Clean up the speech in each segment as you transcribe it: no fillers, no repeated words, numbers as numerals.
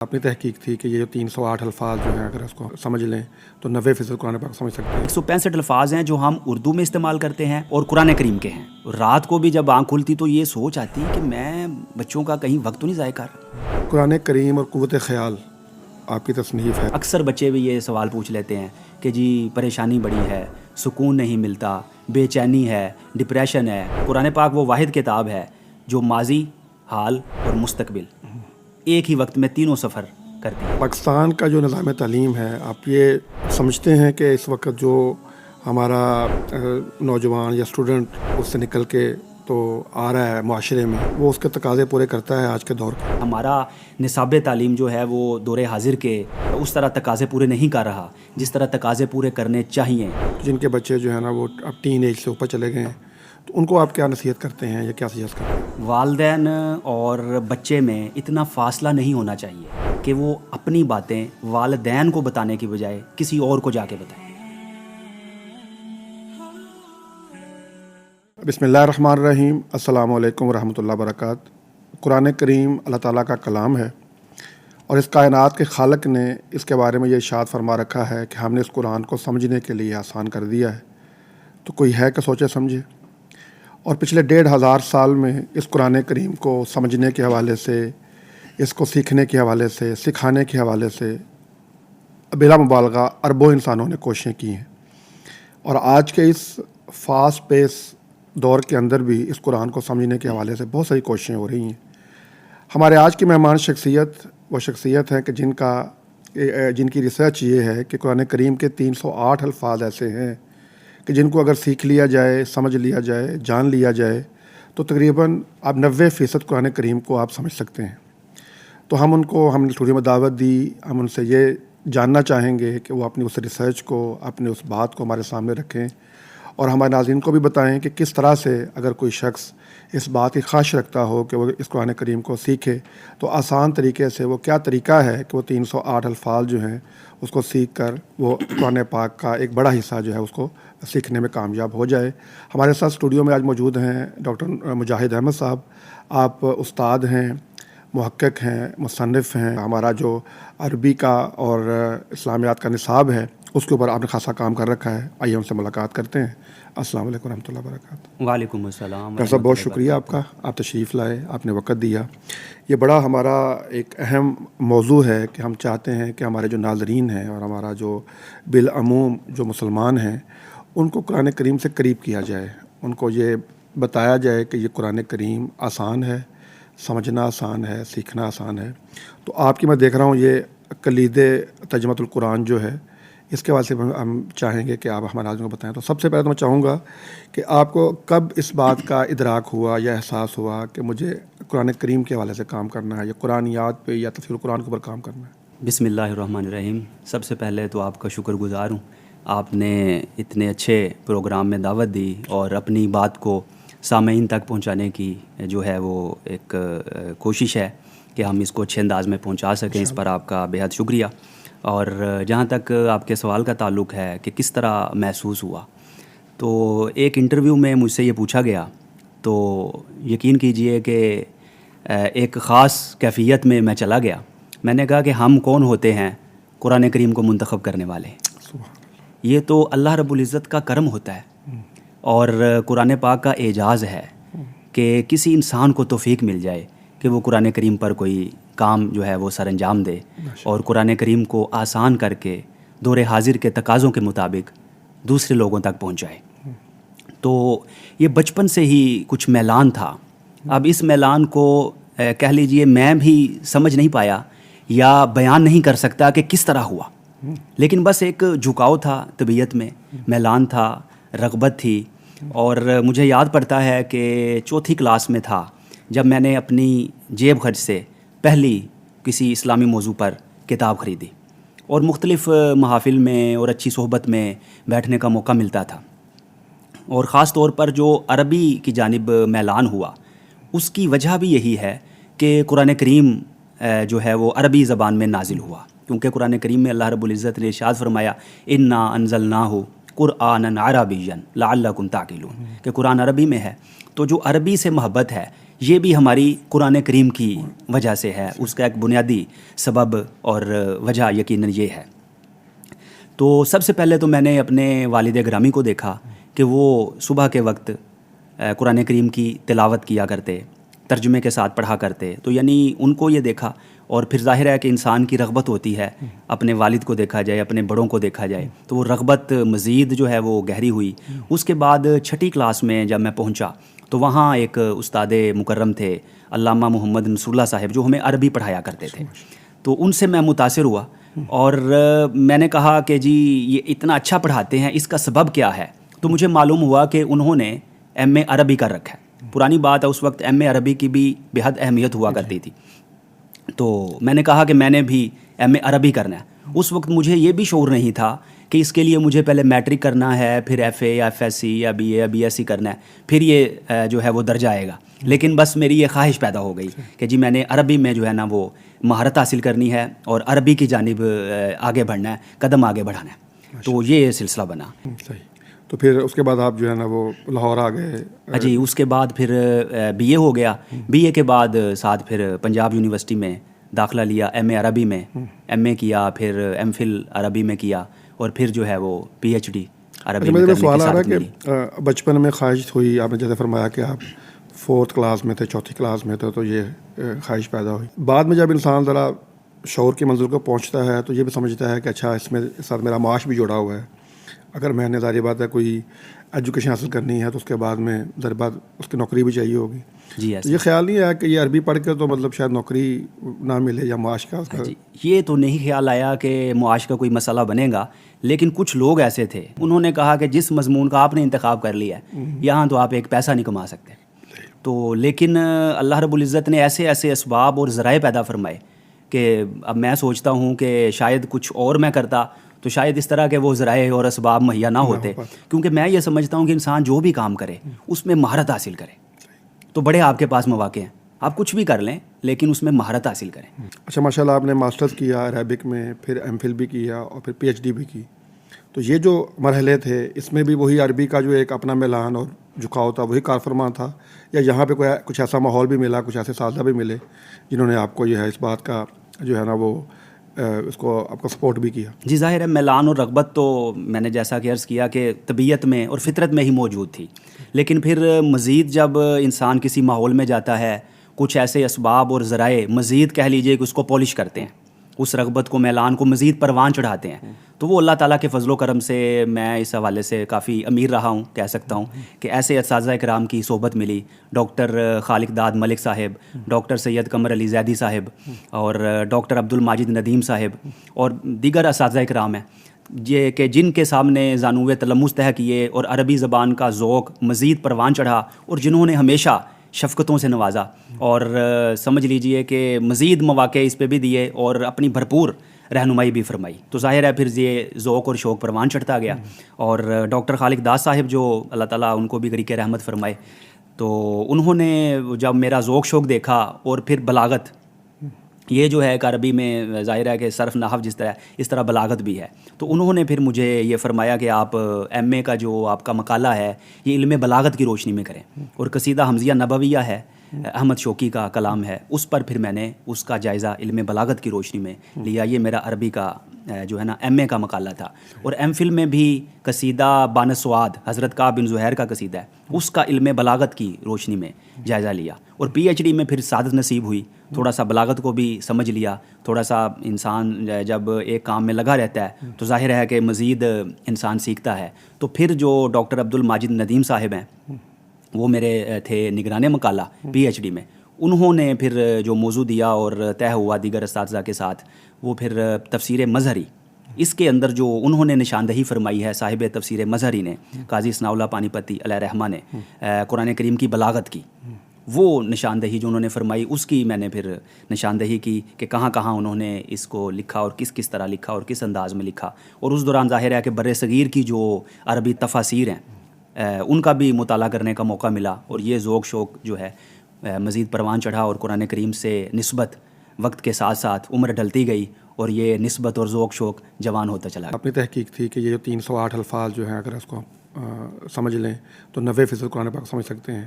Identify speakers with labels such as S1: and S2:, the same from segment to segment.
S1: آپ نے تحقیق تھی کہ یہ جو 308 الفاظ جو ہیں اگر اس کو سمجھ لیں تو 90% قرآن پاک سمجھ سکتے ہیں۔
S2: 165 الفاظ ہیں جو ہم اردو میں استعمال کرتے ہیں اور قرآن کریم کے ہیں۔ رات کو بھی جب آنکھ کھلتی تو یہ سوچ آتی کہ میں بچوں کا کہیں وقت تو نہیں ضائع کر رہا۔
S1: قرآن کریم اور قوت خیال آپ کی تصنیف ہے۔
S2: اکثر بچے بھی یہ سوال پوچھ لیتے ہیں کہ جی پریشانی بڑی ہے، سکون نہیں ملتا، بے چینی ہے، ڈپریشن ہے۔ قرآن پاک وہ واحد کتاب ہے جو ماضی، حال اور مستقبل ایک ہی وقت میں تینوں سفر کرتی ہے۔
S1: پاکستان کا جو نظام تعلیم ہے، آپ یہ سمجھتے ہیں کہ اس وقت جو ہمارا نوجوان یا اسٹوڈنٹ اس سے نکل کے تو آ رہا ہے معاشرے میں، وہ اس کے تقاضے پورے کرتا ہے آج کے دور کے؟
S2: ہمارا نصاب تعلیم جو ہے وہ دور حاضر کے اس طرح تقاضے پورے نہیں کر رہا جس طرح تقاضے پورے کرنے چاہیے۔
S1: جن کے بچے جو ہے نا وہ اب ٹین ایج سے اوپر چلے گئے ہیں، تو ان کو آپ کیا نصیحت کرتے ہیں یا کیا سجیسٹ کرتے ہیں؟
S2: والدین اور بچے میں اتنا فاصلہ نہیں ہونا چاہیے کہ وہ اپنی باتیں والدین کو بتانے کی بجائے کسی اور کو جا کے بتائیں۔
S1: بسم اللہ الرحمن الرحیم۔ السلام علیکم ورحمۃ اللہ وبرکاتہ۔ قرآن کریم اللہ تعالیٰ کا کلام ہے اور اس کائنات کے خالق نے اس کے بارے میں یہ ارشاد فرما رکھا ہے کہ ہم نے اس قرآن کو سمجھنے کے لیے آسان کر دیا ہے، تو کوئی ہے کہ سوچے سمجھے۔ اور پچھلے 1500 سال میں اس قرآن کریم کو سمجھنے کے حوالے سے، اس کو سیکھنے کے حوالے سے، سکھانے کے حوالے سے بلا مبالغہ اربوں انسانوں نے کوششیں کی ہیں، اور آج کے اس فاسٹ پیس دور کے اندر بھی اس قرآن کو سمجھنے کے حوالے سے بہت ساری کوششیں ہو رہی ہیں۔ ہمارے آج کی مہمان شخصیت وہ شخصیت ہے کہ جن کی ریسرچ یہ ہے کہ قرآن کریم کے 308 الفاظ ایسے ہیں کہ جن کو اگر سیکھ لیا جائے، سمجھ لیا جائے، جان لیا جائے تو تقریباً آپ 90% قرآن کریم کو آپ سمجھ سکتے ہیں۔ تو ہم نے اسٹوڈیو میں دعوت دی، ہم ان سے یہ جاننا چاہیں گے کہ وہ اپنی اس ریسرچ کو، اپنے اس بات کو ہمارے سامنے رکھیں اور ہمارے ناظرین کو بھی بتائیں کہ کس طرح سے اگر کوئی شخص اس بات کی خواہش رکھتا ہو کہ وہ اس قرآن کریم کو سیکھے تو آسان طریقے سے وہ کیا طریقہ ہے کہ وہ 308 الفاظ جو ہیں اس کو سیکھ کر وہ قرآن پاک کا ایک بڑا حصہ جو ہے اس کو سیکھنے میں کامیاب ہو جائے۔ ہمارے ساتھ اسٹوڈیو میں آج موجود ہیں ڈاکٹر مجاہد احمد صاحب۔ آپ استاد ہیں، محقق ہیں، مصنف ہیں۔ ہمارا جو عربی کا اور اسلامیات کا نصاب ہے اس کے اوپر آپ نے خاصا کام کر رکھا ہے۔ آئیے ہم سے ملاقات کرتے ہیں۔ السلام علیکم ورحمۃ اللہ وبرکاتہ۔
S2: وعلیکم السلام۔
S1: ڈاکٹر صاحب بہت شکریہ آپ کا، آپ تشریف لائے، آپ نے وقت دیا۔ یہ بڑا ہمارا ایک اہم موضوع ہے کہ ہم چاہتے ہیں کہ ہمارے جو ناظرین ہیں اور ہمارا جو بالعموم جو مسلمان ہیں ان کو قرآن کریم سے قریب کیا جائے، ان کو یہ بتایا جائے کہ یہ قرآن کریم آسان ہے، سمجھنا آسان ہے، سیکھنا آسان ہے۔ تو آپ کی میں دیکھ رہا ہوں یہ کلید ترجمۃ القرآن جو ہے، اس کے حوالے سے ہم چاہیں گے کہ آپ ہمارے ناظرین کو بتائیں۔ تو سب سے پہلے تو میں چاہوں گا کہ آپ کو کب اس بات کا ادراک ہوا یا احساس ہوا کہ مجھے قرآن کریم کے حوالے سے کام کرنا ہے یا قرآنیات پہ یا تفسیر قرآن کے اوپر کام کرنا ہے؟
S2: بسم اللہ الرحمن الرحیم۔ سب سے پہلے تو آپ کا شکر گزار ہوں، آپ نے اتنے اچھے پروگرام میں دعوت دی اور اپنی بات کو سامعین تک پہنچانے کی جو ہے وہ ایک کوشش ہے کہ ہم اس کو اچھے انداز میں پہنچا سکیں۔ اس پر آپ کا بے حد شکریہ۔ اور جہاں تک آپ کے سوال کا تعلق ہے کہ کس طرح محسوس ہوا، تو ایک انٹرویو میں مجھ سے یہ پوچھا گیا تو یقین کیجئے کہ ایک خاص کیفیت میں چلا گیا۔ میں نے کہا کہ ہم کون ہوتے ہیں قرآن کریم کو منتخب کرنے والے؟ یہ تو اللہ رب العزت کا کرم ہوتا ہے اور قرآن پاک کا اعجاز ہے کہ کسی انسان کو توفیق مل جائے کہ وہ قرآن کریم پر کوئی کام جو ہے وہ سر انجام دے اور قرآن کریم کو آسان کر کے دور حاضر کے تقاضوں کے مطابق دوسرے لوگوں تک پہنچائے۔ تو یہ بچپن سے ہی کچھ میلان تھا۔ اب اس میلان کو کہہ لیجئے میں بھی سمجھ نہیں پایا یا بیان نہیں کر سکتا کہ کس طرح ہوا، لیکن بس ایک جھکاؤ تھا طبیعت میں، میلان تھا، رغبت تھی۔ اور مجھے یاد پڑتا ہے کہ 4تھی کلاس میں تھا جب میں نے اپنی جیب خرچ سے پہلی کسی اسلامی موضوع پر کتاب خریدی اور مختلف محافل میں اور اچھی صحبت میں بیٹھنے کا موقع ملتا تھا، اور خاص طور پر جو عربی کی جانب میلان ہوا اس کی وجہ بھی یہی ہے کہ قرآن کریم جو ہے وہ عربی زبان میں نازل ہوا، کیونکہ قرآن کریم میں اللہ رب العزت نے ارشاد فرمایا انا انزلناہ قرآنا عربیا لعلکم تعقلون، کہ قرآن عربی میں ہے۔ تو جو عربی سے محبت ہے یہ بھی ہماری قرآن کریم کی وجہ سے ہے. اس کا ایک بنیادی سبب اور وجہ یقیناً یہ ہے. تو سب سے پہلے تو میں نے اپنے والد گرامی کو دیکھا کہ وہ صبح کے وقت قرآن کریم کی تلاوت کیا کرتے, ترجمے کے ساتھ پڑھا کرتے. تو یعنی ان کو یہ دیکھا, اور پھر ظاہر ہے کہ انسان کی رغبت ہوتی ہے, اپنے والد کو دیکھا جائے, اپنے بڑوں کو دیکھا جائے, تو وہ رغبت مزید جو ہے وہ گہری ہوئی. اس کے بعد 6ٹھی کلاس میں جب میں پہنچا تو وہاں ایک استاد مکرم تھے, علامہ محمد نصر اللہ صاحب, جو ہمیں عربی پڑھایا کرتے تھے. تو ان سے میں متاثر ہوا اور میں نے کہا کہ جی یہ اتنا اچھا پڑھاتے ہیں, اس کا سبب کیا ہے؟ تو مجھے معلوم ہوا کہ انہوں نے ایم اے عربی کر رکھا ہے. پرانی بات ہے, اس وقت ایم اے عربی کی بھی بے حد اہمیت ہوا کرتی تھی. تو میں نے کہا کہ میں نے بھی ایم اے عربی کرنا ہے. اس وقت مجھے یہ بھی شعور نہیں تھا کہ اس کے لیے مجھے پہلے میٹرک کرنا ہے, پھر ایف اے یا ایف ایس سی یا بی اے یا بی ایس سی کرنا ہے, پھر یہ جو ہے وہ درجہ آئے گا. لیکن بس میری یہ خواہش پیدا ہو گئی کہ جی میں نے عربی میں جو ہے نا وہ مہارت حاصل کرنی ہے اور عربی کی جانب آگے بڑھنا ہے, قدم آگے بڑھانا ہے. تو یہ سلسلہ بنا.
S1: صحیح. تو پھر اس کے بعد آپ جو ہے نا وہ لاہور آ گئے؟
S2: جی اس کے بعد پھر بی اے ہو گیا. بی اے کے بعد ساتھ پھر پنجاب یونیورسٹی میں داخلہ لیا, ایم اے عربی میں ایم اے کیا, پھر ایم فل عربی میں کیا, اور پھر جو ہے وہ پی ایچ ڈی عربی میں کرنے کی
S1: سوال آ رہا
S2: سعادت
S1: ہے
S2: ملی.
S1: کہ بچپن میں خواہش ہوئی, آپ نے جیسے فرمایا کہ آپ 4th کلاس میں تھے, 4تھی کلاس میں تھے, تو یہ خواہش پیدا ہوئی. بعد میں جب انسان ذرا شعور کی منزل کو پہنچتا ہے تو یہ بھی سمجھتا ہے کہ اچھا اس میں ساتھ میرا معاش بھی جڑا ہوا ہے. اگر میں نے ظاہر بات ہے کوئی ایجوکیشن حاصل کرنی ہے تو اس کے بعد میں ظاہر بات اس کی نوکری بھی چاہیے ہوگی.
S2: جی
S1: تو یہ خیال نہیں آیا کہ یہ عربی پڑھ کے تو مطلب شاید نوکری نہ ملے یا معاش کا
S2: جی یہ تو نہیں خیال آیا کہ معاش کا کوئی مسئلہ بنے گا. لیکن کچھ لوگ ایسے تھے, انہوں نے کہا کہ جس مضمون کا آپ نے انتخاب کر لیا ہے یہاں تو آپ ایک پیسہ نہیں کما سکتے. تو لیکن اللہ رب العزت نے ایسے ایسے اسباب اور ذرائع پیدا فرمائے کہ اب میں سوچتا ہوں کہ شاید کچھ اور میں کرتا تو شاید اس طرح کے وہ ذرائع اور اسباب مہیا نہ ہوتے. کیونکہ میں یہ سمجھتا ہوں کہ انسان جو بھی کام کرے اس میں مہارت حاصل کرے. تو بڑے آپ کے پاس مواقع ہیں, آپ کچھ بھی کر لیں لیکن اس میں مہارت حاصل کریں.
S1: اچھا ماشاء اللہ, آپ نے ماسٹرز کیا عربک میں, پھر ایم فل بھی کیا اور پھر پی ایچ ڈی بھی کی. تو یہ جو مرحلے تھے اس میں بھی وہی عربی کا جو ایک اپنا میلان اور جھکاؤ تھا وہی کار فرما تھا, یا یہاں پہ کوئی کچھ ایسا ماحول بھی ملا, کچھ ایسے اساتذہ بھی ملے جنہوں نے آپ کو جو ہے اس بات کا جو ہے نا وہ اس کو آپ کا سپورٹ بھی کیا؟
S2: جی ظاہر ہے میلان اور رغبت تو میں نے جیسا کہ عرض کیا کہ طبیعت میں اور فطرت میں ہی موجود تھی. لیکن پھر مزید جب انسان کسی ماحول میں جاتا ہے, کچھ ایسے اسباب اور ذرائع مزید کہہ لیجئے کہ اس کو پالش کرتے ہیں, اس رغبت کو میلان کو مزید پروان چڑھاتے ہیں. تو وہ اللہ تعالیٰ کے فضل و کرم سے میں اس حوالے سے کافی امیر رہا ہوں, کہہ سکتا ہوں کہ ایسے اساتذہ کرام کی صحبت ملی. ڈاکٹر خالق داد ملک صاحب, ڈاکٹر سید قمر علی زیدی صاحب, اور ڈاکٹر عبد الماجد ندیم صاحب, اور دیگر اساتذہ کرام ہیں یہ کہ جن کے سامنے زانوِ تلمس طے کیے اور عربی زبان کا ذوق مزید پروان چڑھا, اور جنہوں نے ہمیشہ شفقتوں سے نوازا اور سمجھ لیجئے کہ مزید مواقع اس پہ بھی دیے اور اپنی بھرپور رہنمائی بھی فرمائی. تو ظاہر ہے پھر یہ ذوق اور شوق پروان چڑھتا گیا. اور ڈاکٹر خالق داد صاحب جو اللہ تعالیٰ ان کو بھی غریق رحمت فرمائے, تو انہوں نے جب میرا ذوق شوق دیکھا اور پھر بلاغت, یہ جو ہے کہ عربی میں ظاہر ہے کہ صرف نحو جس طرح اس طرح بلاغت بھی ہے, تو انہوں نے پھر مجھے یہ فرمایا کہ آپ ایم اے کا جو آپ کا مقالہ ہے یہ علم بلاغت کی روشنی میں کریں. اور قصیدہ حمزیہ نبویہ ہے, احمد شوقی کا کلام ہے, اس پر پھر میں نے اس کا جائزہ علم بلاغت کی روشنی میں لیا. یہ میرا عربی کا جو ہے نا ایم اے کا مقالہ تھا. اور ایم فل میں بھی قصیدہ بان سواد حضرت کعب بن زہیر کا قصیدہ ہے, اس کا علم بلاغت کی روشنی میں جائزہ لیا. اور پی ایچ ڈی میں پھر سعادت نصیب ہوئی, تھوڑا سا بلاغت کو بھی سمجھ لیا. تھوڑا سا انسان جب ایک کام میں لگا رہتا ہے تو ظاہر ہے کہ مزید انسان سیکھتا ہے. تو پھر جو ڈاکٹر عبد الماجد ندیم صاحب ہیں وہ میرے تھے نگران مقالہ پی ایچ ڈی میں, انہوں نے پھر جو موضوع دیا اور طے ہوا دیگر اساتذہ کے ساتھ, وہ پھر تفسیر مظہری, اس کے اندر جو انہوں نے نشاندہی فرمائی ہے صاحب تفسیر مظہری نے, قاضی ثناء اللہ پانی پتی علیہ رحمہ نے, قرآن کریم کی بلاغت کی, وہ نشاندہی جو انہوں نے فرمائی اس کی میں نے پھر نشاندہی کی کہ کہاں کہاں انہوں نے اس کو لکھا اور کس کس طرح لکھا اور کس انداز میں لکھا. اور اس دوران ظاہر ہے کہ بر صغیر کی جو عربی تفاسیر ہیں ان کا بھی مطالعہ کرنے کا موقع ملا, اور یہ ذوق شوق جو ہے مزید پروان چڑھا. اور قرآن کریم سے نسبت وقت کے ساتھ ساتھ عمر ڈلتی گئی اور یہ نسبت اور ذوق شوق جوان ہوتا چلا گیا.
S1: اپنی تحقیق تھی کہ یہ جو 308 الفاظ جو ہیں اگر اس کو سمجھ لیں تو 90% قرآن پاک سمجھ سکتے ہیں.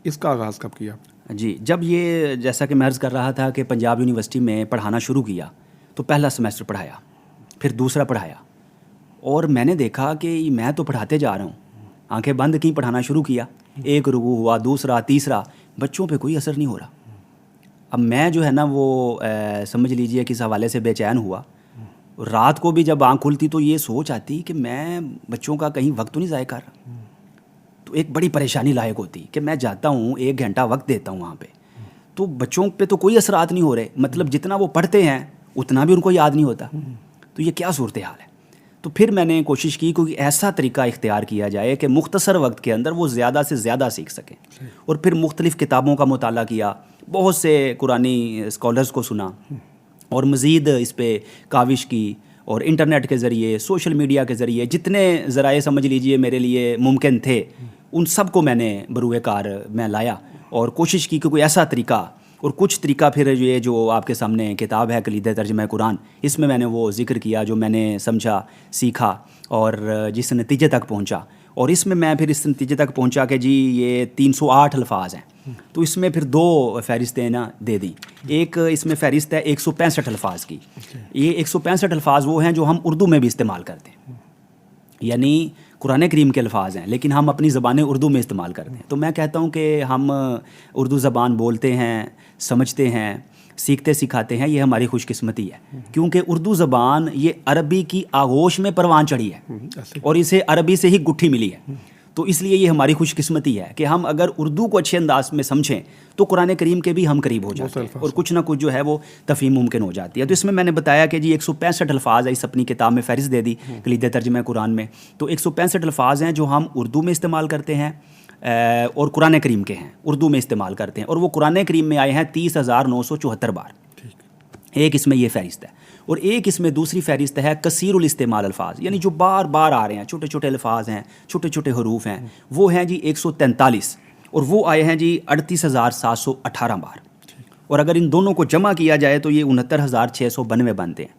S1: اس کا آغاز کب کیا؟
S2: جی، جب یہ جیسا کہ میں عرض کر رہا تھا کہ پنجاب یونیورسٹی میں پڑھانا شروع کیا تو پہلا سمیسٹر پڑھایا، پھر دوسرا پڑھایا، اور میں نے دیکھا کہ میں تو پڑھاتے جا رہا ہوں، آنکھیں بند کی پڑھانا شروع کیا، ایک رکوع ہوا، دوسرا، تیسرا، بچوں پہ کوئی اثر نہیں ہو رہا۔ اب میں جو ہے نا وہ سمجھ لیجئے کس حوالے سے بے چین ہوا، رات کو بھی جب آنکھ کھلتی تو یہ سوچ آتی کہ میں بچوں کا کہیں وقت تو نہیں ضائع کر رہا، تو ایک بڑی پریشانی لاحق ہوتی کہ میں جاتا ہوں 1 گھنٹہ وقت دیتا ہوں وہاں پہ، تو بچوں پہ تو کوئی اثرات نہیں ہو رہے، مطلب جتنا وہ پڑھتے ہیں اتنا بھی ان کو یاد نہیں ہوتا، تو یہ کیا صورتحال ہے؟ تو پھر میں نے کوشش کی کوئی ایسا طریقہ اختیار کیا جائے کہ مختصر وقت کے اندر وہ زیادہ سے زیادہ سیکھ سکیں، اور پھر مختلف کتابوں کا مطالعہ کیا، بہت سے قرآنی اسکالرز کو سنا، اور مزید اس پہ کاوش کی، اور انٹرنیٹ کے ذریعے، سوشل میڈیا کے ذریعے جتنے ذرائع سمجھ لیجئے میرے لیے ممکن تھے ان سب کو میں نے بروئے کار میں لایا، اور کوشش کی کہ کوئی ایسا طریقہ، اور کچھ طریقہ پھر یہ جو آپ کے سامنے کتاب ہے کلید ترجمہ قرآن، اس میں نے وہ ذکر کیا جو میں نے سمجھا، سیکھا، اور جس نتیجے تک پہنچا، اور اس میں پھر اس نتیجے تک پہنچا کہ جی یہ 308 الفاظ ہیں، تو اس میں پھر 2 فہرستیں نا دے دی، ایک اس میں فہرست ہے 165 الفاظ کی، یہ 165 الفاظ وہ ہیں جو ہم اردو میں بھی استعمال کرتے ہیں، یعنی قرآن کریم کے الفاظ ہیں لیکن ہم اپنی زبان اردو میں استعمال کرتے ہیں، تو میں کہتا ہوں کہ ہم اردو زبان بولتے ہیں، سمجھتے ہیں، سیکھتے سکھاتے ہیں، یہ ہماری خوش قسمتی ہے، کیونکہ اردو زبان یہ عربی کی آغوش میں پروان چڑھی ہے اور اسے عربی سے ہی گٹھی ملی ہے، تو اس لیے یہ ہماری خوش قسمتی ہے کہ ہم اگر اردو کو اچھے انداز میں سمجھیں تو قرآن کریم کے بھی ہم قریب ہو جاتے ہیں اور کچھ نہ کچھ جو ہے وہ تفہیم ممکن ہو جاتی ہے۔ تو اس میں نے بتایا کہ جی 165 الفاظ ہے، اس اپنی کتاب میں فہرست دے دی کلید ترجمہ قرآن میں، تو 165 الفاظ ہیں جو ہم اردو میں استعمال کرتے ہیں اور قرآن کریم کے ہیں اردو میں استعمال کرتے ہیں، اور وہ قرآن کریم میں آئے ہیں 30,974 بار، ایک اس میں یہ فہرست ہے، اور ایک اس میں دوسری فہرست ہے کثیر الاستعمال الفاظ، یعنی جو بار بار آ رہے ہیں، چھوٹے چھوٹے الفاظ ہیں، چھوٹے چھوٹے حروف ہیں، وہ ہیں جی 143، اور وہ آئے ہیں جی 38,718 بار، اور اگر ان دونوں کو جمع کیا جائے تو یہ 69,692 بنتے ہیں،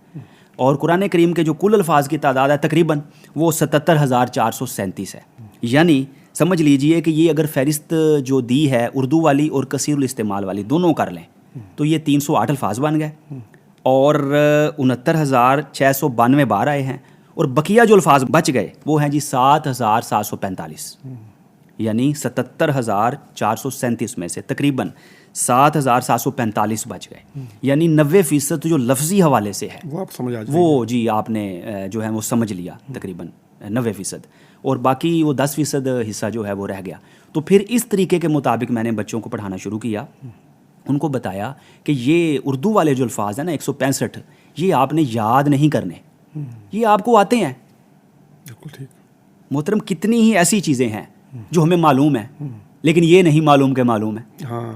S2: اور قرآن کریم کے جو کل الفاظ کی تعداد ہے تقریباً وہ 77,437 ہے، یعنی سمجھ لیجئے کہ یہ اگر فہرست جو دی ہے اردو والی اور کثیر الاستعمال والی دونوں کر لیں تو یہ 308 الفاظ بن گئے، اور 69,692 بار آئے ہیں، اور بقیہ جو الفاظ بچ گئے وہ ہیں جی 7,745، یعنی 77,437 میں سے تقریباً 7,745 بچ گئے، یعنی 90% جو لفظی حوالے سے ہے
S1: وہ آپ سمجھ آ جائے
S2: وہ جی آپ نے جو ہے وہ سمجھ لیا تقریباً 90%، اور باقی وہ 10% حصہ جو ہے وہ رہ گیا۔ تو پھر اس طریقے کے مطابق میں نے بچوں کو پڑھانا شروع کیا، ان کو بتایا کہ یہ اردو والے جو الفاظ ہیں نا 165، یہ آپ نے یاد نہیں کرنے، یہ آپ کو آتے ہیں۔
S1: بالکل ٹھیک
S2: محترم، کتنی ہی ایسی چیزیں ہیں جو ہمیں معلوم ہیں لیکن یہ نہیں معلوم کہ معلوم ہے،
S1: ہاں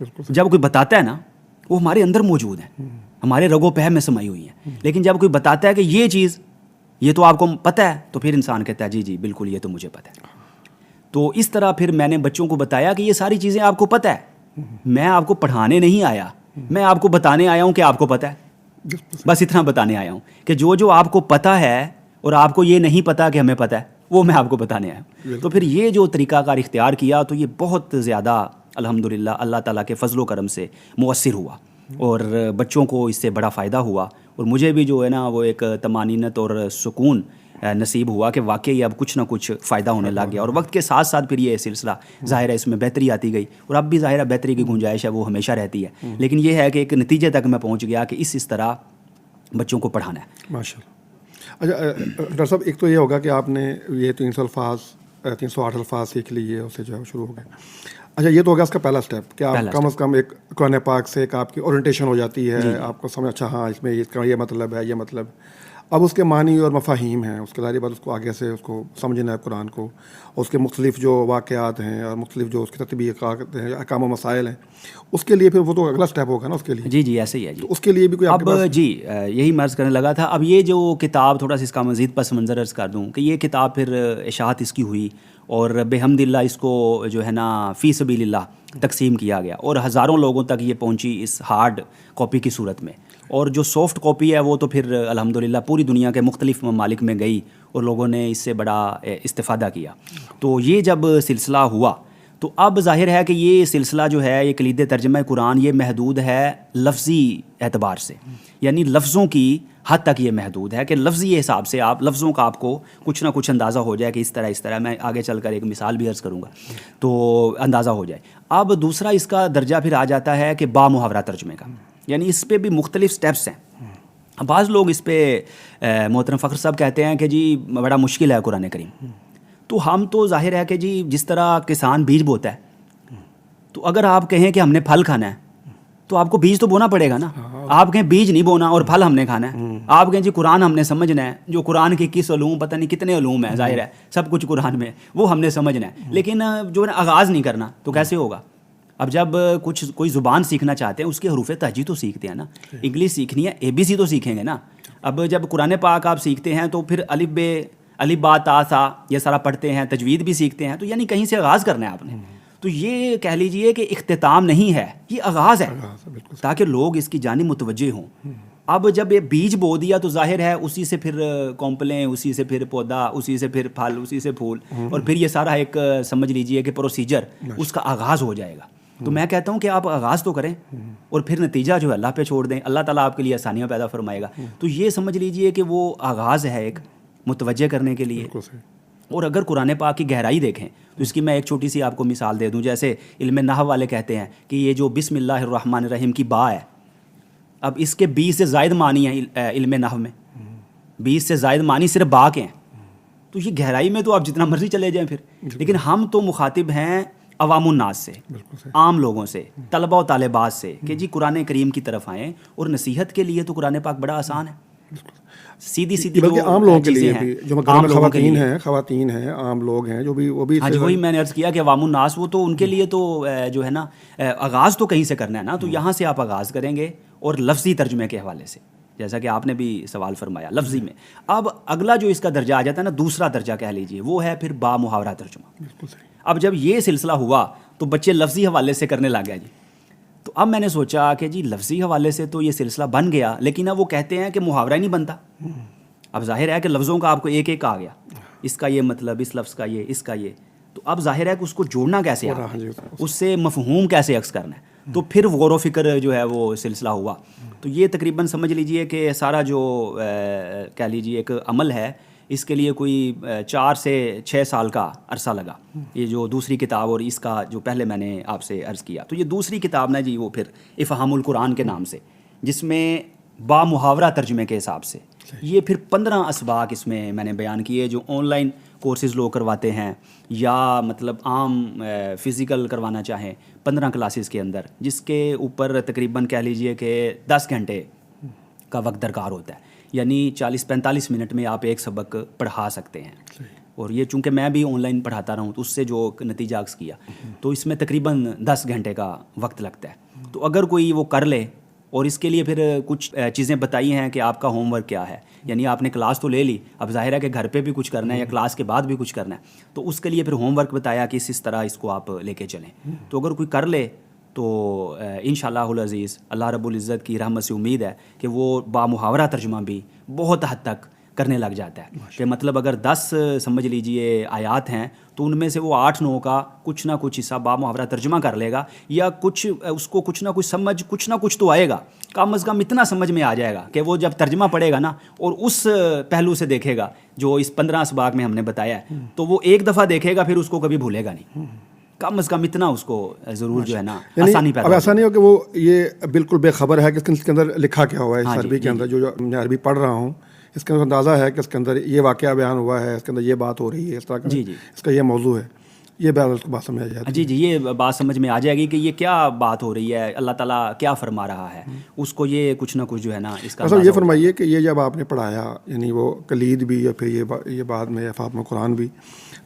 S1: بالکل،
S2: جب کوئی بتاتا ہے نا وہ ہمارے اندر موجود ہیں، ہمارے رگ و پہ میں سمائی ہوئی ہیں، لیکن جب کوئی بتاتا ہے کہ یہ چیز یہ تو آپ کو پتہ ہے تو پھر انسان کہتا ہے جی جی بالکل یہ تو مجھے پتہ ہے۔ تو اس طرح پھر میں نے بچوں کو بتایا کہ یہ ساری چیزیں آپ کو پتہ ہے، میں آپ کو پڑھانے نہیں آیا، میں آپ کو بتانے آیا ہوں کہ آپ کو پتہ ہے، بس اتنا بتانے آیا ہوں کہ جو آپ کو پتہ ہے اور آپ کو یہ نہیں پتہ کہ ہمیں پتہ ہے وہ میں آپ کو بتانے آیا ہوں۔ تو پھر یہ جو طریقہ کار اختیار کیا تو یہ بہت زیادہ الحمدللہ اللہ تعالیٰ کے فضل و کرم سے مؤثر ہوا، اور بچوں کو اس سے بڑا فائدہ ہوا، اور مجھے بھی جو ہے نا وہ ایک طمانینت اور سکون نصیب ہوا کہ واقعی اب کچھ نہ کچھ فائدہ ہونے لگ گیا، اور وقت کے ساتھ ساتھ پھر یہ سلسلہ ظاہر ہے اس میں بہتری آتی گئی، اور اب بھی ظاہر ہے بہتری کی گنجائش ہے وہ ہمیشہ رہتی ہے، لیکن یہ ہے کہ ایک نتیجے تک میں پہنچ گیا کہ اس طرح بچوں کو پڑھانا ہے۔
S1: ماشاء اللہ۔ اچھا ڈاکٹر صاحب، ایک تو یہ ہوگا کہ آپ نے یہ 308 الفاظ سیکھ لیے، اس سے جو ہے شروع ہو گیا۔ اچھا یہ تو ہوگا اس کا پہلا اسٹیپ کہ آپ کم از کم ایک قرآن پاک سے ایک آپ کی اورینٹیشن ہو جاتی ہے، آپ کو سمجھ، اچھا ہاں اس میں یہ مطلب ہے، یہ مطلب، اب اس کے معنی اور مفاہیم ہیں، اس کے ظاہر بات اس کو آگے سے اس کو سمجھنا ہے قرآن کو، اور اس کے مختلف جو واقعات ہیں اور مختلف جو اس کی تطبیقات ہیں، احکام و مسائل ہیں، اس کے لیے پھر وہ تو اگلا اسٹیپ ہوگا نا اس کے لیے۔
S2: جی جی ایسے ہی ہے جی۔
S1: تو اس کے لیے بھی کوئی آپ کے
S2: اب جی یہی میں عرض کرنے لگا تھا، اب یہ جو کتاب تھوڑا سا اس کا مزید پس منظر عرض کر دوں کہ یہ کتاب پھر اشاعت اس کی ہوئی، اور بحمد اللہ اس کو جو ہے نا فی سبیل اللہ تقسیم کیا گیا، اور ہزاروں لوگوں تک یہ پہنچی اس ہارڈ کاپی کی صورت میں، اور جو سافٹ کاپی ہے وہ تو پھر الحمدللہ پوری دنیا کے مختلف ممالک میں گئی اور لوگوں نے اس سے بڑا استفادہ کیا۔ تو یہ جب سلسلہ ہوا تو اب ظاہر ہے کہ یہ سلسلہ جو ہے یہ کلید ترجمہ قرآن یہ محدود ہے لفظی اعتبار سے، یعنی لفظوں کی حد تک یہ محدود ہے کہ لفظی حساب سے آپ لفظوں کا آپ کو کچھ نہ کچھ اندازہ ہو جائے کہ اس طرح میں آگے چل کر ایک مثال بھی عرض کروں گا تو اندازہ ہو جائے۔ اب دوسرا اس کا درجہ پھر آ جاتا ہے کہ با محاورہ ترجمے کا، یعنی اس پہ بھی مختلف سٹیپس ہیں۔ بعض لوگ اس پہ محترم فخر صاحب کہتے ہیں کہ جی بڑا مشکل ہے قرآن کریم، تو ہم تو ظاہر ہے کہ جی جس طرح کسان بیج بوتا ہے، تو اگر آپ کہیں کہ ہم نے پھل کھانا ہے تو آپ کو بیج تو بونا پڑے گا نا، آپ کہیں بیج نہیں بونا اور پھل ہم نے کھانا ہے، آپ کہیں جی قرآن ہم نے سمجھنا ہے، جو قرآن کے کس علوم پتہ نہیں کتنے علوم ہیں، ظاہر ہے سب کچھ قرآن میں وہ ہم نے سمجھنا ہے، لیکن جو ہے آغاز نہیں کرنا تو کیسے ہوگا؟ اب جب کوئی زبان سیکھنا چاہتے ہیں اس کے حروف تہجی تو سیکھتے ہیں نا، انگلش سیکھنی ہے ABC تو سیکھیں گے نا۔ اب جب قرآن پاک آپ سیکھتے ہیں تو پھر الف با تا سا یہ سارا پڑھتے ہیں، تجوید بھی سیکھتے ہیں، تو یعنی کہیں سے آغاز کرنا ہے آپ نے، تو یہ کہہ لیجئے کہ اختتام نہیں ہے، یہ آغاز ہے تاکہ لوگ اس کی جانب متوجہ ہوں۔ اب جب یہ بیج بو دیا تو ظاہر ہے اسی سے پھر کونپلیں، اسی سے پھر پودا، اسی سے پھر پھل، اسی سے پھول، اور پھر یہ سارا ایک سمجھ لیجئے کہ پروسیجر اس کا آغاز ہو جائے گا۔ تو میں کہتا ہوں کہ آپ آغاز تو کریں اور پھر نتیجہ جو ہے اللہ پہ چھوڑ دیں، اللہ تعالیٰ آپ کے لیے آسانیاں پیدا فرمائے گا۔ تو یہ سمجھ لیجئے کہ وہ آغاز ہے ایک متوجہ کرنے کے لیے۔ اور اگر قرآن پاک کی گہرائی دیکھیں تو اس کی میں ایک چھوٹی سی آپ کو مثال دے دوں، جیسے علم نحو والے کہتے ہیں کہ یہ جو بسم اللہ الرحمن الرحیم کی با ہے، اب اس کے 20 سے زائد معنی ہیں علم نحو میں، 20 سے زائد معنی صرف با کے ہیں، تو یہ گہرائی میں تو آپ جتنا مرضی چلے جائیں پھر، لیکن ہم تو مخاطب ہیں عوام الناس سے، عام لوگوں سے، طلبہ و طالبات سے، کہ جی قرآن کریم کی طرف آئیں، اور نصیحت کے لیے تو قرآن پاک بڑا آسان ہے، سیدھی
S1: بلکہ عام لوگوں کے لیے بھی، جو خواتین ہیں، عام لوگ ہیں جو بھی، وہ بھی،
S2: ہاں جی وہی میں نے عرض کیا کہ عوام الناس وہ تو ان کے لیے تو جو ہے نا آغاز تو کہیں سے کرنا ہے نا، تو یہاں سے آپ آغاز کریں گے اور لفظی ترجمے کے حوالے سے، جیسا کہ آپ نے بھی سوال فرمایا لفظی میں۔ اب اگلا جو اس کا درجہ آ جاتا ہے نا، دوسرا درجہ کہہ لیجئے، وہ ہے پھر با محاورہ ترجمہ۔ اب جب یہ سلسلہ ہوا تو بچے لفظی حوالے سے کرنے لگ گئے جی، تو اب میں نے سوچا کہ جی لفظی حوالے سے تو یہ سلسلہ بن گیا، لیکن اب وہ کہتے ہیں کہ محاورہ ہی نہیں بنتا۔ اب ظاہر ہے کہ لفظوں کا آپ کو ایک ایک آ گیا، اس کا یہ مطلب، اس لفظ کا یہ، اس کا یہ، تو اب ظاہر ہے کہ اس کو جوڑنا کیسے ہے، اس سے مفہوم کیسے عکس کرنا ہے، تو پھر غور و فکر جو ہے وہ سلسلہ ہوا۔ تو یہ تقریباً سمجھ لیجئے کہ سارا جو کہہ لیجئے ایک عمل ہے، اس کے لیے کوئی 4 سے 6 سال کا عرصہ لگا، یہ جو دوسری کتاب اور اس کا جو پہلے میں نے آپ سے عرض کیا۔ تو یہ دوسری کتاب نا جی وہ پھر افہام القرآن کے نام سے، جس میں با محاورہ ترجمے کے حساب سے یہ پھر 15 اسباق اس میں نے بیان کیے، جو آن لائن کورسز لوگ کرواتے ہیں یا مطلب عام فزیکل کروانا چاہیں 15 کلاسز کے اندر، جس کے اوپر تقریباً کہہ لیجئے کہ 10 گھنٹے کا وقت درکار ہوتا ہے، یعنی 40-45 منٹ میں آپ ایک سبق پڑھا سکتے ہیں۔ اور یہ چونکہ میں بھی آن لائن پڑھاتا رہا ہوں تو اس سے جو نتیجہ عکس کیا، تو اس میں تقریباً 10 گھنٹے کا وقت لگتا ہے۔ تو اگر کوئی وہ کر لے، اور اس کے لیے پھر کچھ چیزیں بتائی ہیں کہ آپ کا ہوم ورک کیا ہے، یعنی آپ نے کلاس تو لے لی، اب ظاہر ہے کہ گھر پہ بھی کچھ کرنا ہے یا کلاس کے بعد بھی کچھ کرنا ہے، تو اس کے لیے پھر ہوم ورک بتایا کہ اس طرح اس کو آپ لے کے چلیں۔ تو اگر کوئی کر لے تو انشاءاللہ العزیز اللہ رب العزت کی رحمت سے امید ہے کہ وہ با محاورہ ترجمہ بھی بہت حد تک کرنے لگ جاتا ہے، کہ مطلب اگر 10 سمجھ لیجئے آیات ہیں تو ان میں سے وہ 8-9 کا کچھ نہ کچھ حصہ با محاورہ ترجمہ کر لے گا، یا کچھ اس کو کچھ نہ کچھ سمجھ، کچھ نہ کچھ تو آئے گا، کم از کم اتنا سمجھ میں آ جائے گا کہ وہ جب ترجمہ پڑھے گا نا اور اس پہلو سے دیکھے گا جو اس 15 اسباق میں ہم نے بتایا ہے، تو وہ ایک دفعہ دیکھے گا پھر اس کو کبھی بھولے گا نہیں، کم از کم اتنا اس کو ضرور جو ہے نا آسانی پیدا۔
S1: اب ایسا نہیں ہو کہ وہ یہ بالکل بے خبر ہے کہ اس کے اندر لکھا کیا ہوا ہے، اس عربی کے اندر جو میں عربی پڑھ رہا ہوں اس کے اندر اندازہ ہے کہ اس کے اندر یہ واقعہ بیان ہوا ہے، اس کے اندر یہ بات ہو رہی ہے، اس طرح کا اس کا یہ موضوع ہے، یہ بات سمجھ آ جائے گی۔
S2: جی یہ بات سمجھ میں آ جائے گی کہ یہ کیا بات ہو رہی ہے، اللہ تعالیٰ کیا فرما رہا ہے، اس کو یہ کچھ نہ کچھ جو ہے نا اس کا
S1: یہ فرمائیے کہ یہ جب آپ نے پڑھایا، یعنی وہ کلید بھی یا پھر یہ بعد میں افہام القرآن بھی،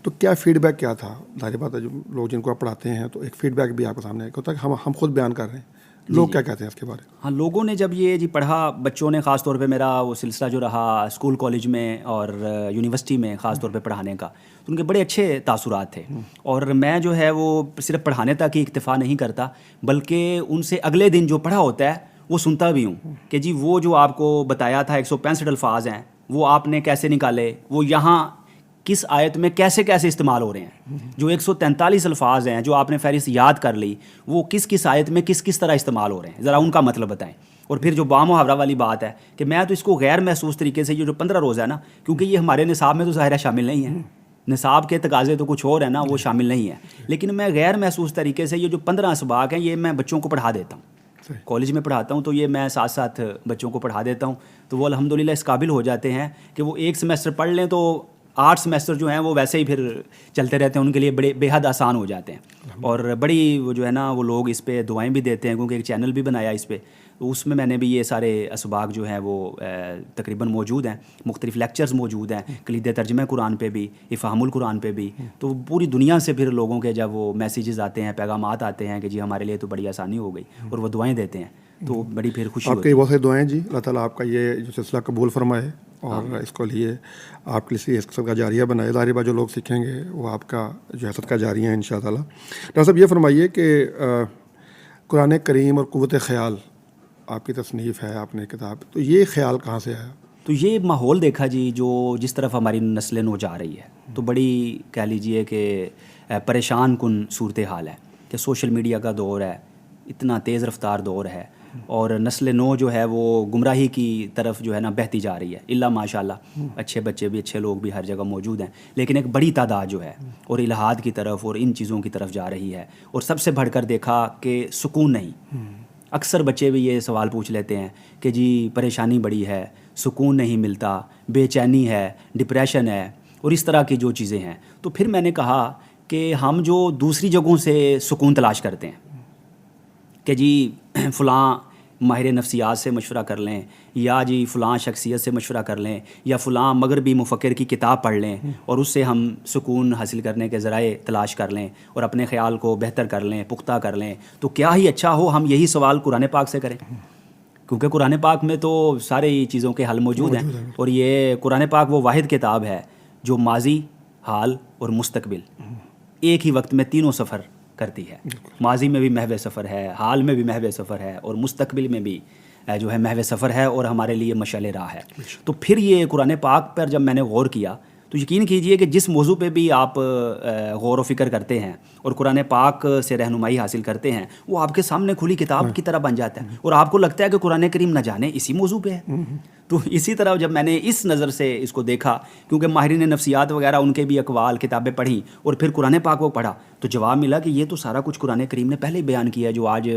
S1: تو کیا فیڈ بیک کیا تھا؟ ظاہر بات ہے جو لوگ جن کو آپ پڑھاتے ہیں تو ایک فیڈ بیک بھی آپ کے سامنے ہوتا ہے کہ ہم خود بیان کر رہے ہیں، لوگ کیا کہتے ہیں اس کے بارے میں؟
S2: ہاں، لوگوں نے جب یہ پڑھا، بچوں نے خاص طور پہ، میرا وہ سلسلہ جو رہا اسکول کالج میں اور یونیورسٹی میں خاص طور پہ پڑھانے کا، تو ان کے بڑے اچھے تاثرات تھے، اور میں جو ہے وہ صرف پڑھانے تک ہی اکتفا نہیں کرتا، بلکہ ان سے اگلے دن جو پڑھا ہوتا ہے وہ سنتا بھی ہوں کہ جی وہ جو آپ کو بتایا تھا 165 الفاظ ہیں وہ آپ نے کیسے نکالے، وہ یہاں کس آیت میں کیسے کیسے استعمال ہو رہے ہیں. جو 143 الفاظ ہیں جو آپ نے فہرست یاد کر لی, وہ کس کس آیت میں کس کس طرح استعمال ہو رہے ہیں, ذرا ان کا مطلب بتائیں. اور پھر جو با محاورہ والی بات ہے کہ میں تو اس کو غیر محسوس طریقے سے, یہ جو 15 روزہ ہے نا, کیونکہ یہ ہمارے نصاب میں تو ظاہرہ شامل نہیں ہے, نصاب کے تقاضے تو کچھ اور ہیں نا, وہ شامل نہیں ہے, لیکن میں غیر محسوس طریقے سے یہ جو 15 اسباق ہیں یہ میں بچوں کو پڑھا دیتا ہوں. کالج میں پڑھاتا ہوں تو یہ میں ساتھ ساتھ بچوں کو پڑھا دیتا ہوں, تو وہ الحمدللہ اس قابل ہو جاتے ہیں کہ وہ ایک سمیسٹر پڑھ لیں تو 8 سمیسٹر جو ہیں وہ ویسے ہی پھر چلتے رہتے ہیں, ان کے لیے بے حد آسان ہو جاتے ہیں. اور بڑی وہ جو ہے نا وہ لوگ اس پہ دعائیں بھی دیتے ہیں, کیونکہ ایک چینل بھی بنایا اس پہ, تو اس میں نے بھی یہ سارے اسباق جو ہیں وہ تقریباً موجود ہیں, مختلف لیکچرز موجود ہیں, کلید ترجمہ قرآن پہ بھی, افہام القرآن پہ بھی. تو پوری دنیا سے پھر لوگوں کے جب وہ میسیجز آتے ہیں, پیغامات آتے ہیں کہ جی ہمارے لیے تو بڑی آسانی ہو گئی, اور وہ دعائیں دیتے ہیں, تو بڑی پھر خوشی
S1: آپ کی بہت سی دعائیں جی, اللہ تعالیٰ آپ کا یہ جو سلسلہ قبول فرمائے اور اس کو لیے آپ کے لیے حسد کا جاریہ بنائے. ظاہر بات جو لوگ سیکھیں گے وہ آپ کا جو حسد کا جاریہ ہے انشاء اللہ. ڈاکٹر صاحب یہ فرمائیے کہ قرآن کریم اور قوت خیال آپ کی تصنیف ہے, آپ نے کتاب, تو یہ خیال کہاں سے آیا؟
S2: تو یہ ماحول دیکھا جی جو جس طرف ہماری نسل نو جا رہی ہے, تو بڑی کہہ لیجئے کہ پریشان کن صورتحال ہے کہ سوشل میڈیا کا دور ہے, اتنا تیز رفتار دور ہے, اور نسل نو جو ہے وہ گمراہی کی طرف جو ہے نا بہتی جا رہی ہے. اللہ ماشاء اللہ اچھے بچے بھی, اچھے لوگ بھی ہر جگہ موجود ہیں, لیکن ایک بڑی تعداد جو ہے اور الہاد کی طرف اور ان چیزوں کی طرف جا رہی ہے. اور سب سے بڑھ کر دیکھا کہ سکون نہیں. اکثر بچے بھی یہ سوال پوچھ لیتے ہیں کہ جی پریشانی بڑی ہے, سکون نہیں ملتا, بے چینی ہے, ڈپریشن ہے, اور اس طرح کی جو چیزیں ہیں. تو پھر میں نے کہا کہ ہم جو دوسری جگہوں سے سکون تلاش کرتے ہیں کہ جی فلاں ماہر نفسیات سے مشورہ کر لیں, یا جی فلاں شخصیت سے مشورہ کر لیں, یا فلاں مغربی مفکر کی کتاب پڑھ لیں, اور اس سے ہم سکون حاصل کرنے کے ذرائع تلاش کر لیں اور اپنے خیال کو بہتر کر لیں, پختہ کر لیں, تو کیا ہی اچھا ہو ہم یہی سوال قرآن پاک سے کریں, کیونکہ قرآن پاک میں تو سارے چیزوں کے حل موجود ہیں. اور یہ قرآن پاک وہ واحد کتاب ہے جو ماضی, حال اور مستقبل ایک ہی وقت میں تینوں سفر کرتی ہے. ماضی میں بھی محو سفر ہے, حال میں بھی محو سفر ہے, اور مستقبل میں بھی جو ہے محو سفر ہے, اور ہمارے لیے مشعل راہ ہے. تو پھر یہ قرآن پاک پر جب میں نے غور کیا تو یقین کیجئے کہ جس موضوع پہ بھی آپ غور و فکر کرتے ہیں اور قرآن پاک سے رہنمائی حاصل کرتے ہیں, وہ آپ کے سامنے کھلی کتاب کی طرح بن جاتا ہے, اور آپ کو لگتا ہے کہ قرآن کریم نہ جانے اسی موضوع پہ ہے. تو اسی طرح جب میں نے اس نظر سے اس کو دیکھا, کیونکہ ماہرین نفسیات وغیرہ ان کے بھی اقوال کتابیں پڑھیں اور پھر قرآن پاک کو پڑھا, تو جواب ملا کہ یہ تو سارا کچھ قرآن کریم نے پہلے ہی بیان کیا ہے, جو آج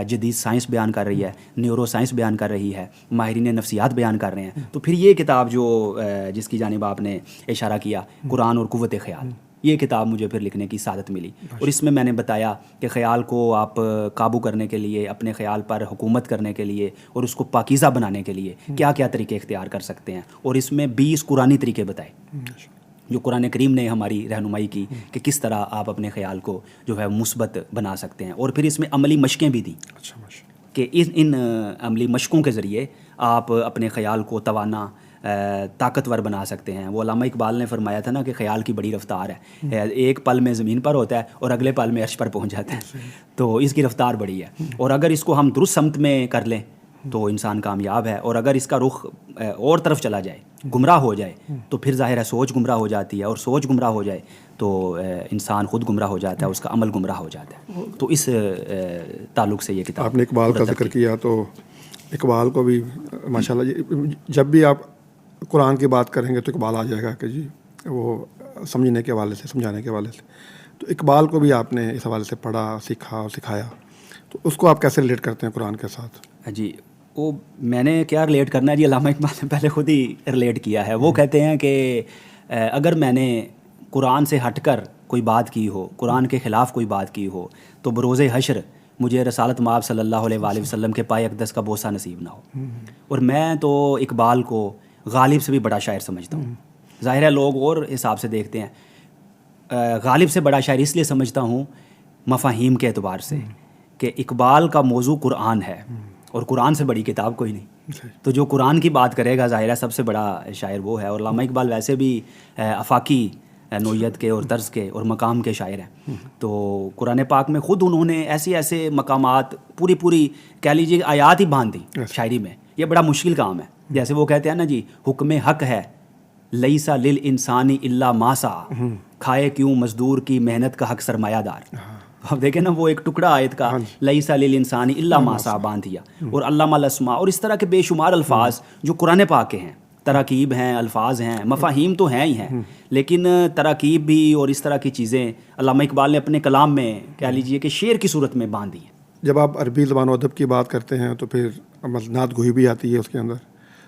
S2: جدید سائنس بیان کر رہی ہے, نیورو سائنس بیان کر رہی ہے, ماہرین نفسیات بیان کر رہے ہیں. تو پھر یہ کتاب جو جس کی جانب آپ نے اشارہ کیا, قرآن اور قوت خیال, یہ کتاب مجھے پھر لکھنے کی سعادت ملی. اور اس میں نے بتایا کہ خیال کو آپ قابو کرنے کے لیے, اپنے خیال پر حکومت کرنے کے لیے اور اس کو پاکیزہ بنانے کے لیے کیا کیا طریقے اختیار کر سکتے ہیں, اور اس میں 20 قرآنی طریقے بتائے جو قرآن کریم نے ہماری رہنمائی کی کہ کس طرح آپ اپنے خیال کو جو ہے مثبت بنا سکتے ہیں. اور پھر اس میں عملی مشقیں بھی دیں کہ ان عملی مشقوں کے ذریعے آپ اپنے خیال کو توانا, طاقتور بنا سکتے ہیں. وہ علامہ اقبال نے فرمایا تھا نا کہ خیال کی بڑی رفتار ہے, ایک پل میں زمین پر ہوتا ہے اور اگلے پل میں عرش پر پہنچ جاتا ہے, تو اس کی رفتار بڑی ہے. اور اگر اس کو ہم درست سمت میں کر لیں تو انسان کامیاب ہے, اور اگر اس کا رخ اور طرف چلا جائے, گمراہ ہو جائے, تو پھر ظاہر ہے سوچ گمراہ ہو جاتی ہے, اور سوچ گمراہ ہو جائے تو انسان خود گمراہ ہو جاتا ہے, اس کا عمل گمراہ ہو جاتا ہے. تو اس تعلق سے یہ کتاب.
S1: آپ نے اقبال کا ذکر کیا, تو اقبال کو بھی ماشاءاللہ جب بھی آپ قرآن کی بات کریں گے تو اقبال آ جائے گا کہ جی وہ سمجھنے کے حوالے سے, سمجھانے کے حوالے سے. تو اقبال کو بھی آپ نے اس حوالے سے پڑھا, سیکھا اور سکھایا, تو اس کو آپ کیسے ریلیٹ کرتے ہیں قرآن کے ساتھ؟
S2: جی وہ میں نے کیا ریلیٹ کرنا ہے جی, علامہ اقبال نے پہلے خود ہی ریلیٹ کیا ہے. وہ کہتے ہیں کہ اگر میں نے قرآن سے ہٹ کر کوئی بات کی ہو, قرآن کے خلاف کوئی بات کی ہو, تو بروز حشر مجھے رسالت مآب صلی اللہ علیہ وآلہ وسلم کے پائے اقدس کا بوسہ نصیب نہ ہو. اور میں تو اقبال کو غالب سے بھی بڑا شاعر سمجھتا ہوں. ظاہر ہے لوگ اور حساب سے دیکھتے ہیں, غالب سے بڑا شاعر اس لیے سمجھتا ہوں مفاہیم کے اعتبار سے کہ اقبال کا موضوع قرآن ہے, اور قرآن سے بڑی کتاب کوئی نہیں. تو جو قرآن کی بات کرے گا ظاہر ہے سب سے بڑا شاعر وہ ہے. اور علامہ اقبال ویسے بھی آفاقی نوعیت کے اور طرز کے اور مقام کے شاعر ہیں. تو قرآن پاک میں خود انہوں نے ایسے ایسے مقامات پوری کہہ لیجیے آیات ہی باندھ دی شاعری میں. یہ بڑا مشکل کام ہے. جیسے وہ کہتے ہیں نا جی, حکم حق ہے لیسا للانسانی الا ما سعی، کھائے کیوں مزدور کی محنت کا حق سرمایہ دار. اب دیکھیں نا وہ ایک ٹکڑا آیت کا لیسا للانسانی الا ما سعی باندھ دیا. اور علامہ الاسماء اور اس طرح کے بے شمار الفاظ جو قرآن پاک کے ہیں، تراکیب ہیں، الفاظ ہیں، مفاہیم تو ہیں ہی ہیں، لیکن تراکیب بھی اور اس طرح کی چیزیں علامہ اقبال نے اپنے کلام میں کہہ لیجئے کہ شعر کی صورت میں باندھ دی ہیں.
S1: جب آپ عربی زبان و ادب کی بات کرتے ہیں تو پھر نعت گوئی بھی آتی ہے اس کے اندر،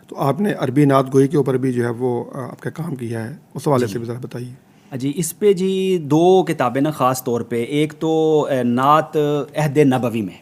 S1: تو آپ نے عربی نعت گوئی کے اوپر بھی جو ہے وہ آپ کا کام کیا ہے، اس حوالے سے بھی ذرا بتائیے.
S2: جی اس پہ جی 2 کتابیں نا خاص طور پہ، ایک تو نعت عہد نبوی میں،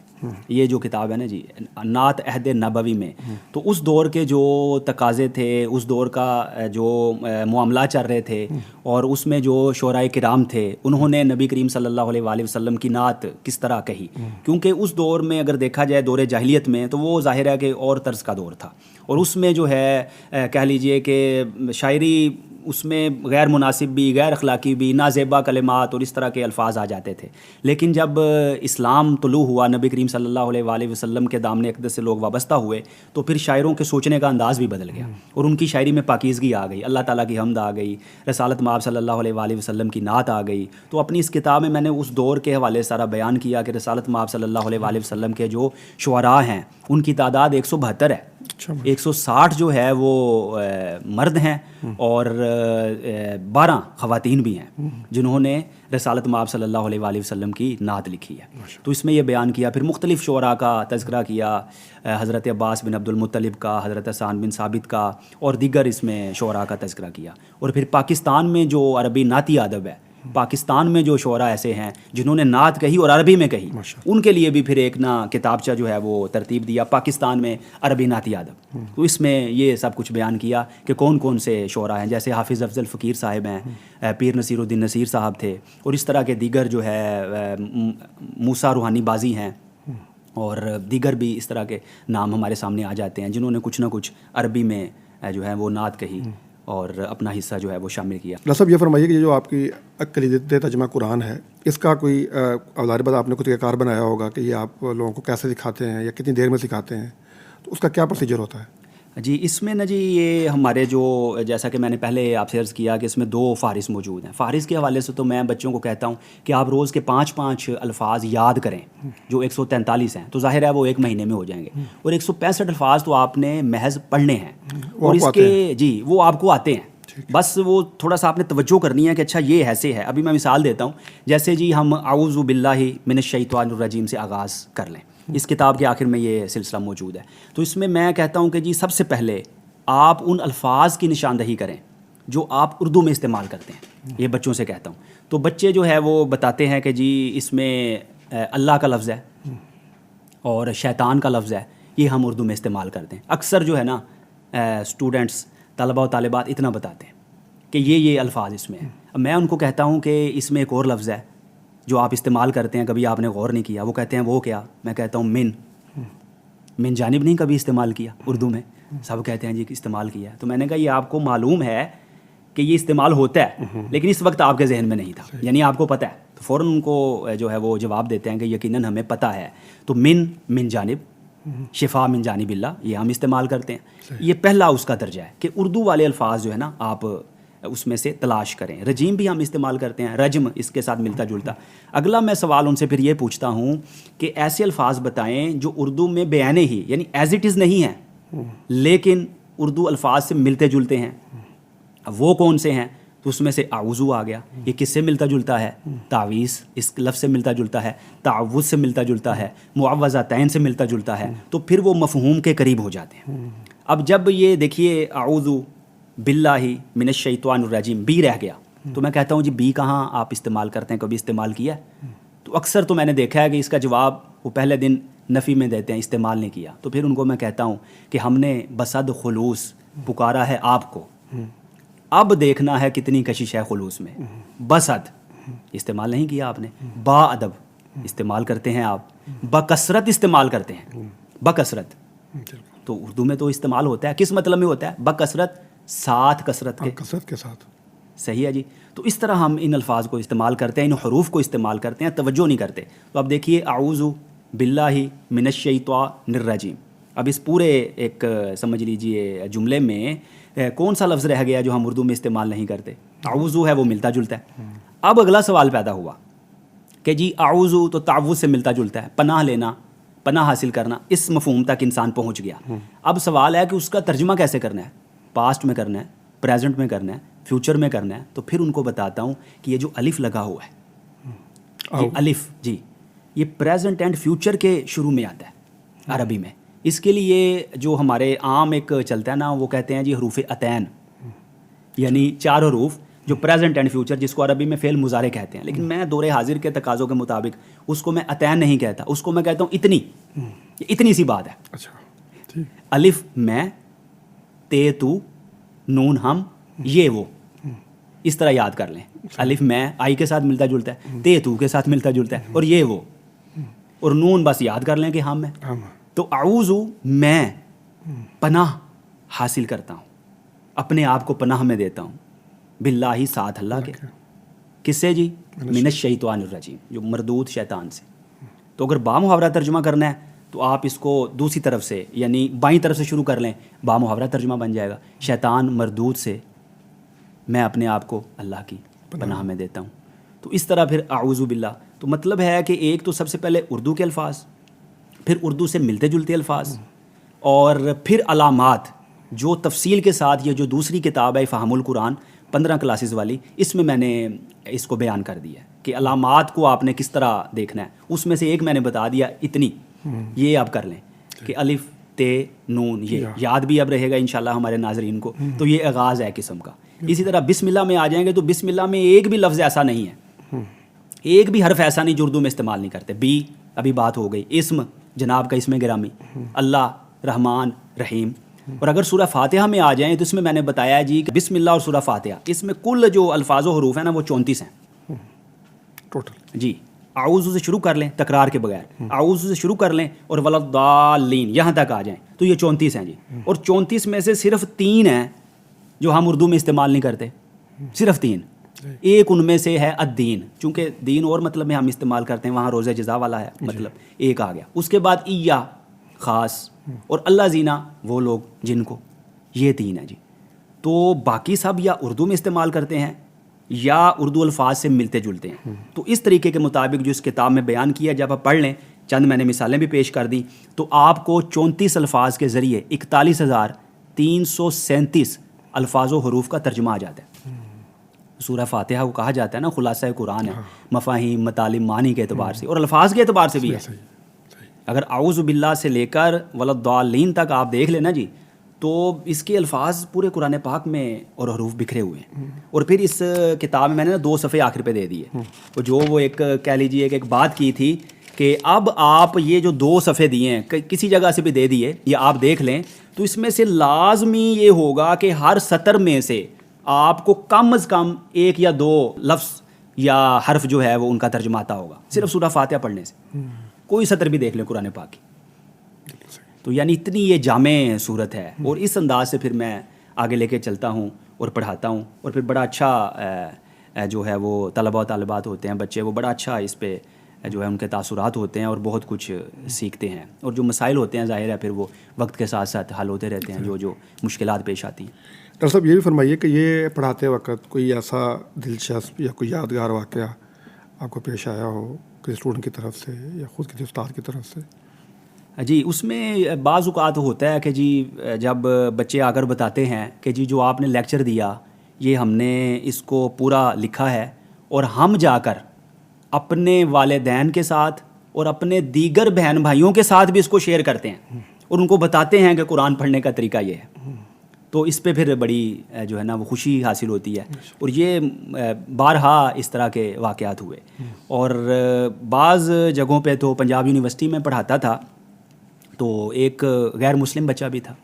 S2: یہ جو کتاب ہے نا جی نعت عہد نبوی میں، تو اس دور کے جو تقاضے تھے، اس دور کا جو معاملات چل رہے تھے، اور اس میں جو شعراء کرام تھے انہوں نے نبی کریم صلی اللہ علیہ وآلہ وسلم کی نعت کس طرح کہی. کیونکہ اس دور میں اگر دیکھا جائے دور جاہلیت میں تو وہ ظاہر ہے کہ اور طرز کا دور تھا، اور اس میں جو ہے کہہ لیجئے کہ شاعری اس میں غیر مناسب بھی، غیر اخلاقی بھی، نازیبا کلمات اور اس طرح کے الفاظ آ جاتے تھے. لیکن جب اسلام طلوع ہوا، نبی کریم صلی اللہ علیہ وآلہ وسلم کے دامن اقدس سے لوگ وابستہ ہوئے، تو پھر شاعروں کے سوچنے کا انداز بھی بدل گیا اور ان کی شاعری میں پاکیزگی آ گئی، اللہ تعالیٰ کی حمد آ گئی، رسالت مآب صلی اللہ علیہ وآلہ وسلم کی نعت آ گئی. تو اپنی اس کتاب میں میں نے اس دور کے حوالے سارا بیان کیا کہ رسالت مآب صلی اللہ علیہ وآلہ وسلم کے جو شعراء ہیں ان کی تعداد 172 ہے. 160 جو ہے وہ مرد ہیں اور 12 خواتین بھی ہیں جنہوں نے رسالت مآب صلی اللہ علیہ وآلہ وسلم کی نعت لکھی ہے. تو اس میں یہ بیان کیا، پھر مختلف شعراء کا تذکرہ کیا، حضرت عباس بن عبد المطلب کا، حضرت حسان بن ثابت کا اور دیگر اس میں شعراء کا تذکرہ کیا. اور پھر پاکستان میں جو عربی نعتی ادب ہے، پاکستان میں جو شعراء ایسے ہیں جنہوں نے نعت کہی اور عربی میں کہی، ان کے لیے بھی پھر ایک نا کتابچہ جو ہے وہ ترتیب دیا، پاکستان میں عربی نعتی ادب. تو اس میں یہ سب کچھ بیان کیا کہ کون کون سے شعراء ہیں، جیسے حافظ افضل فقیر صاحب ہیں، پیر نصیر الدین نصیر صاحب تھے، اور اس طرح کے دیگر جو ہے موسیٰ روحانی بازی ہیں، اور دیگر بھی اس طرح کے نام ہمارے سامنے آ جاتے ہیں جنہوں نے کچھ نہ کچھ عربی میں جو ہے وہ نعت کہی اور اپنا حصہ جو ہے وہ شامل کیا.
S1: ڈاکٹر صاحب یہ فرمائیے کہ یہ جو آپ کی کلیدِ ترجمہ قرآن ہے، اس کا کوئی ظاہر بات آپ نے کچھ کار بنایا ہوگا کہ یہ آپ لوگوں کو کیسے سکھاتے ہیں یا کتنی دیر میں سکھاتے ہیں، تو اس کا کیا پروسیجر ہوتا ہے؟
S2: جی اس میں نا جی یہ ہمارے جو جیسا کہ میں نے پہلے آپ سے عرض کیا کہ اس میں 2 فہرست موجود ہیں. فہرست کے حوالے سے تو میں بچوں کو کہتا ہوں کہ آپ روز کے 5 الفاظ یاد کریں جو 143 ہیں، تو ظاہر ہے وہ 1 مہینے میں ہو جائیں گے. اور 165 الفاظ تو آپ نے محض پڑھنے ہیں، اور اس کے جی وہ آپ کو آتے ہیں، بس وہ تھوڑا سا آپ نے توجہ کرنی ہے کہ اچھا یہ ایسے ہے. ابھی میں مثال دیتا ہوں، جیسے جی ہم اعوذ باللہ من الشیطان الرجیم سے آغاز کر لیں، اس کتاب کے آخر میں یہ سلسلہ موجود ہے. تو اس میں میں کہتا ہوں کہ جی سب سے پہلے آپ ان الفاظ کی نشاندہی کریں جو آپ اردو میں استعمال کرتے ہیں. یہ بچوں سے کہتا ہوں. تو بچے جو ہے وہ بتاتے ہیں کہ جی اس میں اللہ کا لفظ ہے اور شیطان کا لفظ ہے، یہ ہم اردو میں استعمال کرتے ہیں. اکثر جو ہے نا اسٹوڈنٹس، طلبہ و طالبات اتنا بتاتے ہیں کہ یہ الفاظ اس میں ہیں. میں ان کو کہتا ہوں کہ اس میں ایک اور لفظ ہے جو آپ استعمال کرتے ہیں، کبھی آپ نے غور نہیں کیا. وہ کہتے ہیں وہ کیا؟ میں کہتا ہوں من جانب نہیں کبھی استعمال کیا اردو میں. سب کہتے ہیں جی استعمال کیا ہے. تو میں نے کہا یہ آپ کو معلوم ہے کہ یہ استعمال ہوتا ہے، لیکن اس وقت آپ کے ذہن میں نہیں تھا، یعنی آپ کو پتہ ہے. تو فوراً ان کو جو ہے وہ جواب دیتے ہیں کہ یقیناً ہمیں پتہ ہے. تو من جانب، شفا من جانب اللہ، یہ ہم استعمال کرتے ہیں. یہ پہلا اس کا درجہ ہے کہ اردو والے الفاظ جو ہے نا آپ اس میں سے تلاش کریں. رجیم بھی ہم استعمال کرتے ہیں، رجم اس کے ساتھ ملتا جلتا. اگلا میں سوال ان سے پھر یہ پوچھتا ہوں کہ ایسے الفاظ بتائیں جو اردو میں بیانے ہی یعنی ایز اٹ از نہیں ہیں لیکن اردو الفاظ سے ملتے جلتے ہیں. وہ کون سے ہیں؟ تو اس میں سے اعوذو آ گیا، یہ کس سے ملتا جلتا ہے؟ تعویذ اس لفظ سے ملتا جلتا ہے، تعوذ سے ملتا جلتا ہے، معوذتین سے ملتا جلتا ہے. تو پھر وہ مفہوم کے قریب ہو جاتے ہیں. اب جب یہ دیکھیے اعوذ باللہ من الشیطان الرجیم بی رہ گیا، تو میں کہتا ہوں جی بی کہاں آپ استعمال کرتے ہیں، کبھی استعمال کیا ہے؟ تو اکثر تو میں نے دیکھا ہے کہ اس کا جواب وہ پہلے دن نفی میں دیتے ہیں، استعمال نہیں کیا. تو پھر ان کو میں کہتا ہوں کہ ہم نے بصد خلوص پکارا ہے آپ کو، اب دیکھنا ہے کتنی کشش ہے خلوص میں. بصد استعمال نہیں کیا آپ نے، با ادب استعمال کرتے ہیں آپ، بکثرت استعمال کرتے ہیں، بکثرت. تو اردو میں تو استعمال ہوتا ہے، کس مطلب میں ہوتا ہے؟ بکثرت، ساتھ کثرت کے،
S1: کثرت کے ساتھ.
S2: صحیح ہے جی. تو اس طرح ہم ان الفاظ کو استعمال کرتے ہیں، ان حروف کو استعمال کرتے ہیں، توجہ نہیں کرتے. تو اب دیکھیے اعوذ باللہ من الشیطان الرجیم، اب اس پورے ایک سمجھ لیجئے جملے میں کون سا لفظ رہ گیا جو ہم اردو میں استعمال نہیں کرتے؟ اعوذ ہے، وہ ملتا جلتا ہے. اب اگلا سوال پیدا ہوا کہ جی اعوذ تو تعوذ سے ملتا جلتا ہے، پناہ لینا، پناہ حاصل کرنا، اس مفہوم تک انسان پہنچ گیا. اب سوال ہے کہ اس کا ترجمہ کیسے کرنا ہے؟ پاسٹ میں کرنا ہے، پریزنٹ میں کرنا ہے، فیوچر میں کرنا ہے؟ تو پھر ان کو بتاتا ہوں کہ یہ جو الف لگا ہوا ہے، یہ الف جی یہ پریزنٹ اینڈ فیوچر کے شروع میں آتا ہے عربی میں. اس کے لیے جو ہمارے عام ایک چلتا ہے نا، وہ کہتے ہیں جی حروف عتین، یعنی 4 حروف جو پریزنٹ اینڈ فیوچر، جس کو عربی میں فعل مضارع کہتے ہیں. لیکن میں دور حاضر کے تقاضوں کے مطابق اس کو میں عتین نہیں کہتا، اس کو میں کہتا ہوں اتنی. اتنی سی بات ہے.
S1: اچھا،
S2: الف میں، تے تو، نون ہم، یہ وہ، اس طرح یاد کر لیں. الف میں آئی کے ساتھ ملتا جلتا ہے، تے تو کے ساتھ ملتا جلتا ہے، اور یہ وہ، اور نون بس یاد کر لیں کہ ہم ہے. تو اعوذ میں پناہ حاصل کرتا ہوں، اپنے آپ کو پناہ میں دیتا ہوں، باللہ ساتھ اللہ کے. کس سے جی؟ من الشیطان الرجیم، جو مردود شیطان سے. تو اگر با محاورہ ترجمہ کرنا ہے تو آپ اس کو دوسری طرف سے یعنی بائیں طرف سے شروع کر لیں، با محاورہ ترجمہ بن جائے گا. شیطان مردود سے میں اپنے آپ کو اللہ کی پناہ میں دیتا ہوں. تو اس طرح پھر اعوذ باللہ. تو مطلب ہے کہ ایک تو سب سے پہلے اردو کے الفاظ، پھر اردو سے ملتے جلتے الفاظ، اور پھر علامات جو تفصیل کے ساتھ. یہ جو دوسری کتاب ہے فہم القرآن 15 کلاسز والی، اس میں نے اس کو بیان کر دیا کہ علامات کو آپ نے کس طرح دیکھنا ہے. اس میں سے ایک میں نے بتا دیا، اتنی، یہ آپ کر لیں کہ الف تے نون، یہ یاد بھی اب رہے گا انشاءاللہ ہمارے ناظرین کو. تو یہ آغاز ہے قسم کا. اسی طرح بسم اللہ میں آ جائیں گے تو بسم اللہ میں ایک بھی لفظ ایسا نہیں ہے، ایک بھی حرف ایسا نہیں جو اردو میں استعمال نہیں کرتے. بی ابھی بات ہو گئی، اسم جناب کا اسم گرامی، اللہ، رحمان، رحیم. اور اگر سورہ فاتحہ میں آ جائیں تو اس میں نے بتایا ہے جی کہ بسم اللہ اور سورہ فاتحہ، اس میں کل جو الفاظ و حروف ہیں نا وہ 34 ہیں
S1: ٹوٹل.
S2: جی اعوذ سے شروع کر لیں تکرار کے بغیر، اعوذ سے شروع کر لیں اور ولضالین یہاں تک آ جائیں تو یہ 34 ہیں جی. اور 34 میں سے صرف 3 ہیں جو ہم اردو میں استعمال نہیں کرتے، صرف 3. ایک ان میں سے ہے الدین، چونکہ دین اور مطلب میں ہم استعمال کرتے ہیں، وہاں روزہ جزا والا ہے مطلب، ایک آ گیا. اس کے بعد ایا خاص، اور اللہ زینا وہ لوگ جن کو، یہ 3 ہیں جی. تو باقی سب یا اردو میں استعمال کرتے ہیں یا اردو الفاظ سے ملتے جلتے ہیں. تو اس طریقے کے مطابق جو اس کتاب میں بیان کیا، جب آپ پڑھ لیں، چند میں نے مثالیں بھی پیش کر دیں، تو آپ کو 34 الفاظ کے ذریعے 41,337 الفاظ و حروف کا ترجمہ آ جاتا ہے. سورہ فاتحہ کو کہا جاتا ہے نا خلاصہ قرآن ہے، مفاہیم، مطالب، معنی کے اعتبار سے اور الفاظ کے اعتبار سے بھی ہے. اگر اعوذ باللہ سے لے کر ولضالین تک آپ دیکھ لینا جی، تو اس کے الفاظ پورے قرآن پاک میں اور حروف بکھرے ہوئے ہیں. اور پھر اس کتاب میں نے 2 صفحے آخر پہ دے دیے، وہ ایک کہہ لیجیے کہ ایک بات کی تھی کہ اب آپ یہ جو 2 صفحے دیے ہیں کسی جگہ سے بھی دے دیے، یہ آپ دیکھ لیں تو اس میں سے لازمی یہ ہوگا کہ ہر سطر میں سے آپ کو کم از کم 1 یا 2 لفظ یا حرف جو ہے وہ ان کا ترجمہ آتا ہوگا صرف سورہ فاتحہ پڑھنے سے. کوئی سطر بھی دیکھ لیں قرآن پاک کی. تو یعنی اتنی یہ جامع صورت ہے. اور اس انداز سے پھر میں آگے لے کے چلتا ہوں اور پڑھاتا ہوں، اور پھر بڑا اچھا جو ہے وہ طلبہ و طالبات ہوتے ہیں، بچے، وہ بڑا اچھا اس پہ جو ہے ان کے تاثرات ہوتے ہیں اور بہت کچھ سیکھتے ہیں. اور جو مسائل ہوتے ہیں ظاہر ہے پھر وہ وقت کے ساتھ ساتھ حل ہوتے رہتے ہیں جو مشکلات پیش آتی ہیں.
S1: ڈاکٹر صاحب یہ بھی فرمائیے کہ یہ پڑھاتے وقت کوئی ایسا دلچسپ یا کوئی یادگار واقعہ آپ کو پیش آیا ہو کسی اسٹوڈنٹ کی طرف سے یا خود کسی استاد کی طرف سے؟
S2: جی اس میں بعض اوقات ہوتا ہے کہ جی جب بچے آ کر بتاتے ہیں کہ جی جو آپ نے لیکچر دیا یہ ہم نے اس کو پورا لکھا ہے، اور ہم جا کر اپنے والدین کے ساتھ اور اپنے دیگر بہن بھائیوں کے ساتھ بھی اس کو شیئر کرتے ہیں اور ان کو بتاتے ہیں کہ قرآن پڑھنے کا طریقہ یہ ہے. تو اس پہ پھر بڑی جو ہے نا وہ خوشی حاصل ہوتی ہے. اور یہ بارہا اس طرح کے واقعات ہوئے. اور بعض جگہوں پہ تو پنجاب یونیورسٹی میں پڑھاتا تھا تو ایک غیر مسلم بچہ بھی تھا،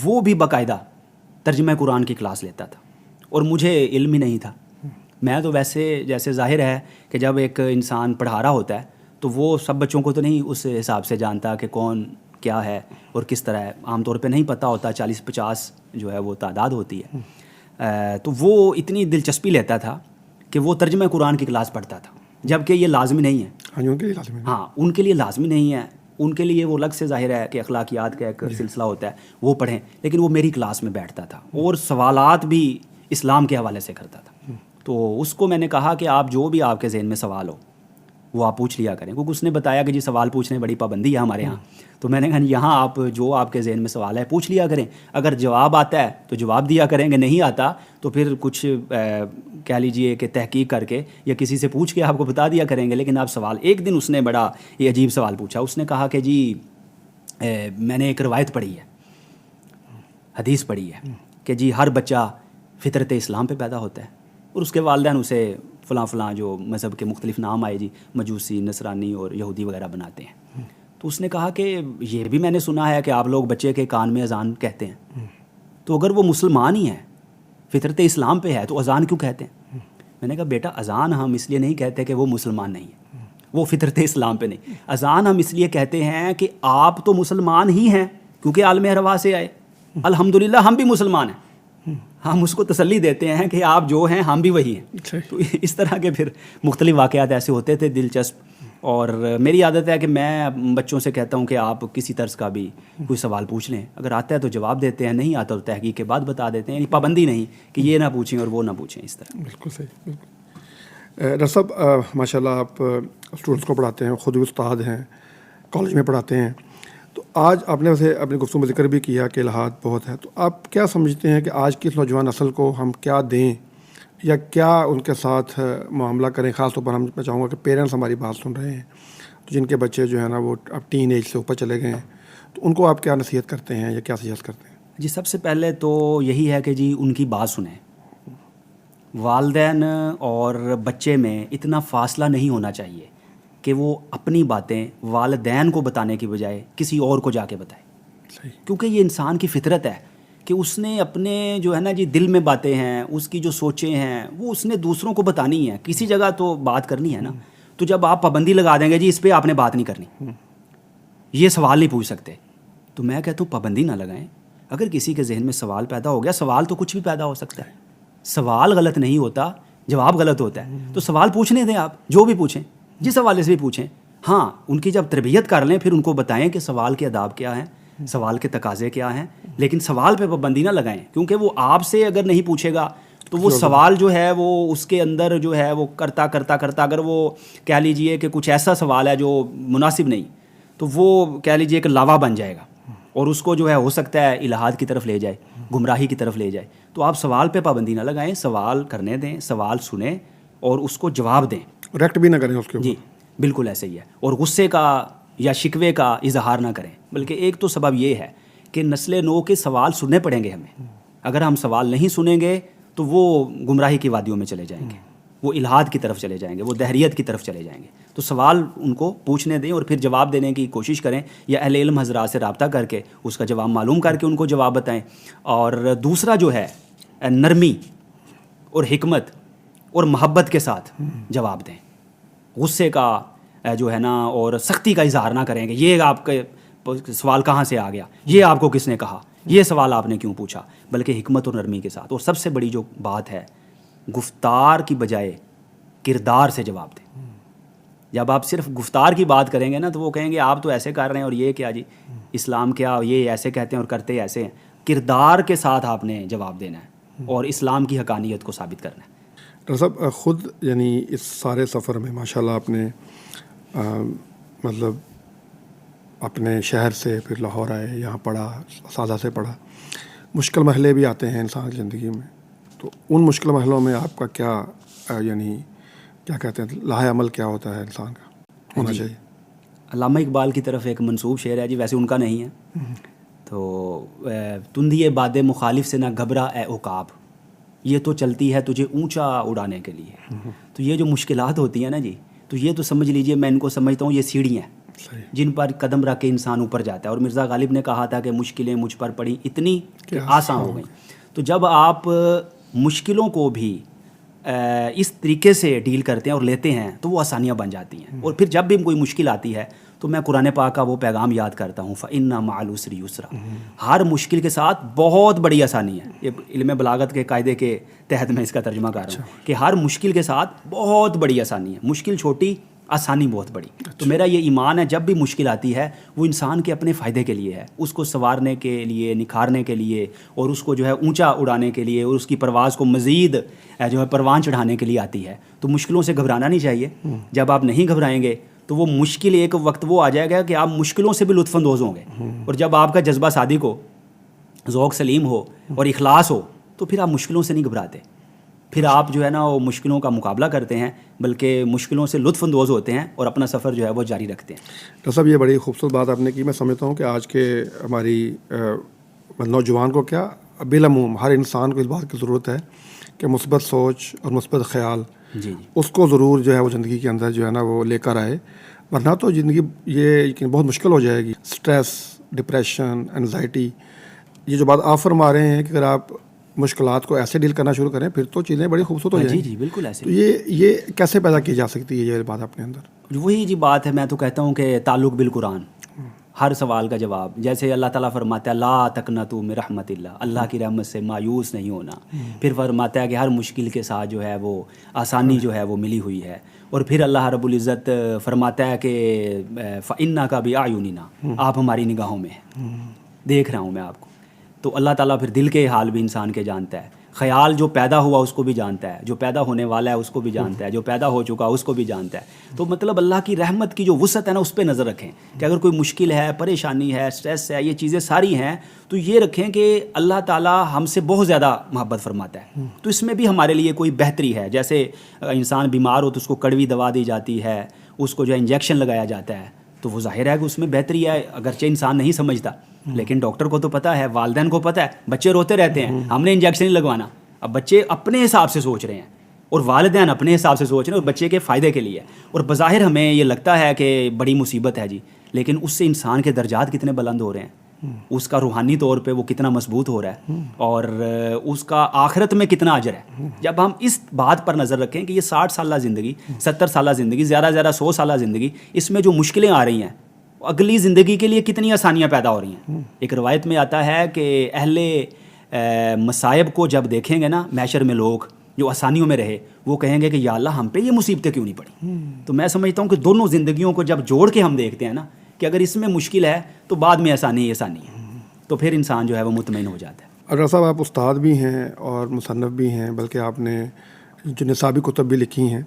S2: وہ بھی باقاعدہ ترجمہ قرآن کی کلاس لیتا تھا اور مجھے علم ہی نہیں تھا. میں تو ویسے جیسے ظاہر ہے کہ جب ایک انسان پڑھا رہا ہوتا ہے تو وہ سب بچوں کو تو نہیں اس حساب سے جانتا کہ کون کیا ہے اور کس طرح ہے، عام طور پہ نہیں پتہ ہوتا، 40-50 جو ہے وہ تعداد ہوتی ہے. تو وہ اتنی دلچسپی لیتا تھا کہ وہ ترجمہ قرآن کی کلاس پڑھتا تھا، جبکہ یہ لازمی نہیں ہے.
S1: ان کے لیے لازمی
S2: ہاں ان کے لیے لازمی نہیں ہے. ان کے لیے وہ الگ سے ظاہر ہے کہ اخلاقیات کا ایک سلسلہ ہوتا ہے، وہ پڑھیں، لیکن وہ میری کلاس میں بیٹھتا تھا اور سوالات بھی اسلام کے حوالے سے کرتا تھا. تو اس کو میں نے کہا کہ آپ جو بھی آپ کے ذہن میں سوال ہو وہ آپ پوچھ لیا کریں، کیونکہ اس نے بتایا کہ جی سوال پوچھنے بڑی پابندی ہے ہمارے ہاں. تو میں نے کہا یہاں آپ جو آپ کے ذہن میں سوال ہے پوچھ لیا کریں، اگر جواب آتا ہے تو جواب دیا کریں گے، نہیں آتا تو پھر کچھ کہہ لیجئے کہ تحقیق کر کے یا کسی سے پوچھ کے آپ کو بتا دیا کریں گے. لیکن آپ سوال، ایک دن اس نے بڑا یہ عجیب سوال پوچھا. اس نے کہا کہ جی میں نے ایک روایت پڑھی ہے، حدیث پڑھی ہے کہ جی ہر بچہ فطرت اسلام پہ پیدا ہوتا ہے، اور اس کے والدین اسے فلاں فلاں جو مذہب کے مختلف نام آئے جی، مجوسی، نصرانی اور یہودی وغیرہ بناتے ہیں. تو اس نے کہا کہ یہ بھی میں نے سنا ہے کہ آپ لوگ بچے کے کان میں اذان کہتے ہیں، تو اگر وہ مسلمان ہی ہے، فطرت اسلام پہ ہے، تو اذان کیوں کہتے ہیں؟ میں نے کہا بیٹا اذان ہم اس لیے نہیں کہتے کہ وہ مسلمان نہیں ہے، وہ فطرت اسلام پہ نہیں. اذان ہم اس لیے کہتے ہیں کہ آپ تو مسلمان ہی ہیں، کیونکہ عالم ارواح سے آئے. الحمدللہ ہم بھی مسلمان ہیں، ہم اس کو تسلی دیتے ہیں کہ آپ جو ہیں ہم بھی وہی ہیں. تو اس طرح کے پھر مختلف واقعات ایسے ہوتے تھے دلچسپ. اور میری عادت ہے کہ میں بچوں سے کہتا ہوں کہ آپ کسی طرز کا بھی کوئی سوال پوچھ لیں، اگر آتا ہے تو جواب دیتے ہیں، نہیں آتا تو تحقیق کے بعد بتا دیتے ہیں. یعنی پابندی نہیں کہ یہ نہ پوچھیں اور وہ نہ پوچھیں. اس طرح
S1: بالکل صحیح. بالکل ڈاکٹر صاحب ماشاء اللہ آپ اسٹوڈنٹس کو پڑھاتے ہیں، خود بھی استاد ہیں، کالج میں پڑھاتے ہیں. تو آج آپ نے ویسے اپنی گفتگو میں ذکر بھی کیا کہ الحاد بہت ہے، تو آپ کیا سمجھتے ہیں کہ آج کی اس نوجوان نسل کو ہم کیا دیں یا کیا ان کے ساتھ معاملہ کریں؟ خاص طور پر میں چاہوں گا کہ پیرنٹس ہماری بات سن رہے ہیں تو جن کے بچے جو ہے نا وہ اب ٹین ایج سے اوپر چلے گئے ہیں، تو ان کو آپ کیا نصیحت کرتے ہیں یا کیا سجیسٹ کرتے ہیں؟
S2: جی سب سے پہلے تو یہی ہے کہ جی ان کی بات سنیں. والدین اور بچے میں اتنا فاصلہ نہیں ہونا چاہیے کہ وہ اپنی باتیں والدین کو بتانے کی بجائے کسی اور کو جا کے بتائے. کیونکہ یہ انسان کی فطرت ہے کہ اس نے اپنے جو ہے نا جی دل میں باتیں ہیں، اس کی جو سوچیں ہیں وہ اس نے دوسروں کو بتانی ہیں، کسی جگہ تو بات کرنی ہے نا. تو جب آپ پابندی لگا دیں گے جی اس پہ آپ نے بات نہیں کرنی، یہ سوال نہیں پوچھ سکتے، تو میں کہتا ہوں پابندی نہ لگائیں. اگر کسی کے ذہن میں سوال پیدا ہو گیا، سوال تو کچھ بھی پیدا ہو سکتا ہے، سوال غلط نہیں ہوتا، جواب غلط ہوتا ہے. تو سوال پوچھنے دیں، آپ جو بھی پوچھیں، جس حوالے سے بھی پوچھیں. ہاں ان کی جب تربیت کر لیں پھر ان کو بتائیں کہ سوال کے آداب کیا ہیں، سوال کے تقاضے کیا ہیں، لیکن سوال پہ پابندی نہ لگائیں. کیونکہ وہ آپ سے اگر نہیں پوچھے گا تو وہ سوال جو ہے وہ اس کے اندر جو ہے وہ کرتا اگر وہ کہہ لیجئے کہ کچھ ایسا سوال ہے جو مناسب نہیں، تو وہ کہہ لیجئے کہ لاوا بن جائے گا اور اس کو جو ہے ہو سکتا ہے الحاد کی طرف لے جائے، گمراہی کی طرف لے جائے. تو آپ سوال پہ پابندی نہ لگائیں، سوال کرنے دیں، سوال سنیں اور اس کو جواب دیں،
S1: ریکٹ بھی نہ کریں اس کے اوپر.
S2: جی بالکل ایسے ہی ہے. اور غصے کا یا شکوے کا اظہار نہ کریں. بلکہ ایک تو سبب یہ ہے کہ نسل نو کے سوال سننے پڑیں گے ہمیں. اگر ہم سوال نہیں سنیں گے تو وہ گمراہی کی وادیوں میں چلے جائیں گے، وہ الحاد کی طرف چلے جائیں گے، وہ دہریت کی طرف چلے جائیں گے. تو سوال ان کو پوچھنے دیں اور پھر جواب دینے کی کوشش کریں، یا اہل علم حضرات سے رابطہ کر کے اس کا جواب معلوم کر کے ان کو جواب بتائیں. اور دوسرا جو ہے نرمی اور حکمت اور محبت کے ساتھ جواب دیں. غصے کا جو ہے نا اور سختی کا اظہار نہ کریں کہ یہ آپ کے سوال کہاں سے آ گیا، یہ آپ کو کس نے کہا، یہ سوال آپ نے کیوں پوچھا، بلکہ حکمت اور نرمی کے ساتھ. اور سب سے بڑی جو بات ہے، گفتار کی بجائے کردار سے جواب دیں. جب آپ صرف گفتار کی بات کریں گے نا تو وہ کہیں گے آپ تو ایسے کر رہے ہیں اور یہ کیا جی اسلام کیا، یہ ایسے کہتے ہیں اور کرتے ایسے ہیں. کردار کے ساتھ آپ نے جواب دینا ہے اور اسلام کی حقانیت کو ثابت کرنا ہے.
S1: ڈاکٹر صاحب خود یعنی اس سارے سفر میں ماشاءاللہ آپ نے مطلب اپنے شہر سے پھر لاہور آئے، یہاں پڑھا، اساتذہ سے پڑھا. مشکل مرحلے بھی آتے ہیں انسان کی زندگی میں، تو ان مشکل مرحلوں میں آپ کا کیا یعنی کیا کہتے ہیں لاہ عمل کیا ہوتا ہے انسان کا ہونا چاہیے؟
S2: علامہ اقبال کی طرف ایک منسوب شعر ہے جی، ویسے ان کا نہیں ہے. تو تندیے باد مخالف سے نہ گھبرا اے عقاب، یہ تو چلتی ہے تجھے اونچا اڑانے کے لیے. تو یہ جو مشکلات ہوتی ہیں نا جی، تو یہ تو سمجھ لیجئے، میں ان کو سمجھتا ہوں یہ سیڑھیاں ہیں جن پر قدم رکھ کے انسان اوپر جاتا ہے. اور مرزا غالب نے کہا تھا کہ مشکلیں مجھ پر پڑی اتنی کہ آسان ہو گئیں. تو جب آپ مشکلوں کو بھی اس طریقے سے ڈیل کرتے ہیں اور لیتے ہیں تو وہ آسانیاں بن جاتی ہیں. اور پھر جب بھی کوئی مشکل آتی ہے تو میں قرآن پاک کا وہ پیغام یاد کرتا ہوں، فَإِنَّ مَعَ الْعُسْرِ يُسْرًا. ہر مشکل کے ساتھ بہت بڑی آسانی ہے. یہ علم بلاغت کے قاعدے کے تحت میں اس کا ترجمہ کر رہا ہوں کہ ہر مشکل کے ساتھ بہت بڑی آسانی ہے. مشکل چھوٹی، آسانی بہت بڑی. تو میرا یہ ایمان ہے جب بھی مشکل آتی ہے وہ انسان کے اپنے فائدے کے لیے ہے, اس کو سنوارنے کے لیے, نکھارنے کے لیے, اور اس کو جو ہے اونچا اڑانے کے لیے, اور اس کی پرواز کو مزید جو ہے پروان چڑھانے کے لیے آتی ہے. تو مشکلوں سے گھبرانا نہیں چاہیے. جب آپ نہیں گھبرائیں گے تو وہ مشکل ایک وقت وہ آ جائے گا کہ آپ مشکلوں سے بھی لطف اندوز ہوں گے. اور جب آپ کا جذبہ صادق ہو, ذوق سلیم ہو اور اخلاص ہو تو پھر آپ مشکلوں سے نہیں گھبراتے. پھر آپ جو ہے نا وہ مشکلوں کا مقابلہ کرتے ہیں, بلکہ مشکلوں سے لطف اندوز ہوتے ہیں اور اپنا سفر جو ہے وہ جاری رکھتے ہیں.
S1: ڈاکٹر صاحب یہ بڑی خوبصورت بات آپ نے کی. میں سمجھتا ہوں کہ آج کے ہماری نوجوان کو کیا بالعموم ہر انسان کو اس بات کی ضرورت ہے کہ مثبت سوچ اور مثبت خیال
S2: جی
S1: اس کو ضرور جو ہے وہ زندگی کے اندر جو ہے نا وہ لے کر آئے, ورنہ تو زندگی یہ بہت مشکل ہو جائے گی. اسٹریس, ڈپریشن, انزائٹی, یہ جو بات آپ فرما رہے ہیں کہ اگر آپ مشکلات کو ایسے ڈیل کرنا شروع کریں پھر تو چیزیں بڑی خوبصورت ہو جائیں گی.
S2: جی بالکل ایسے.
S1: تو یہ کیسے پیدا کی جا سکتی ہے یہ بات اپنے اندر؟
S2: وہی جی بات ہے, میں تو کہتا ہوں کہ تعلق بالقرآن, ہر سوال کا جواب. جیسے اللہ تعالیٰ فرماتا ہے لا تقنطوا من رحمت اللہ, اللہ کی رحمت سے مایوس نہیں ہونا. پھر فرماتا ہے کہ ہر مشکل کے ساتھ جو ہے وہ آسانی جو ہے وہ ملی ہوئی ہے. اور پھر اللہ رب العزت فرماتا ہے کہ فإنک بأعیننا, آپ ہماری نگاہوں میں ہیں, دیکھ رہا ہوں میں آپ کو. تو اللہ تعالیٰ پھر دل کے حال بھی انسان کے جانتا ہے, خیال جو پیدا ہوا اس کو بھی جانتا ہے, جو پیدا ہونے والا ہے اس کو بھی جانتا ہے, جو پیدا ہو چکا اس کو بھی جانتا ہے. تو مطلب اللہ کی رحمت کی جو وسعت ہے نا اس پہ نظر رکھیں کہ اگر کوئی مشکل ہے, پریشانی ہے, اسٹریس ہے, یہ چیزیں ساری ہیں, تو یہ رکھیں کہ اللہ تعالیٰ ہم سے بہت زیادہ محبت فرماتا ہے. تو اس میں بھی ہمارے لیے کوئی بہتری ہے. جیسے انسان بیمار ہو تو اس کو کڑوی دوا دی جاتی ہے, اس کو جو انجیکشن لگایا جاتا ہے, تو وہ ظاہر ہے کہ اس میں بہتری ہے, اگرچہ انسان نہیں سمجھتا, لیکن ڈاکٹر کو تو پتہ ہے, والدین کو پتہ ہے. بچے روتے رہتے ہیں, ہم نے انجیکشن نہیں لگوانا. اب بچے اپنے حساب سے سوچ رہے ہیں اور والدین اپنے حساب سے سوچ رہے ہیں, اور بچے کے فائدے کے لیے. اور بظاہر ہمیں یہ لگتا ہے کہ بڑی مصیبت ہے جی, لیکن اس سے انسان کے درجات کتنے بلند ہو رہے ہیں, اس کا روحانی طور پہ وہ کتنا مضبوط ہو رہا ہے, اور اس کا آخرت میں کتنا اجر ہے. جب ہم اس بات پر نظر رکھیں کہ یہ 60 سالہ زندگی, 70 سالہ زندگی, زیادہ زیادہ 100 سالہ زندگی, اس میں جو مشکلیں آ رہی ہیں اگلی زندگی کے لیے کتنی آسانیاں پیدا ہو رہی ہیں. ایک روایت میں آتا ہے کہ اہل مصائب کو جب دیکھیں گے نا محشر میں لوگ جو آسانیوں میں رہے, وہ کہیں گے کہ یا اللہ ہم پہ یہ مصیبتیں کیوں نہیں پڑی. تو میں سمجھتا ہوں کہ دونوں زندگیوں کو جب جوڑ کے ہم دیکھتے ہیں نا کہ اگر اس میں مشکل ہے تو بعد میں آسانی ہے, تو پھر انسان جو ہے وہ مطمئن ہو جاتا ہے.
S1: ڈاکٹر صاحب آپ استاد بھی ہیں اور مصنف بھی ہیں, بلکہ آپ نے جو نصابی کتب بھی لکھی ہیں.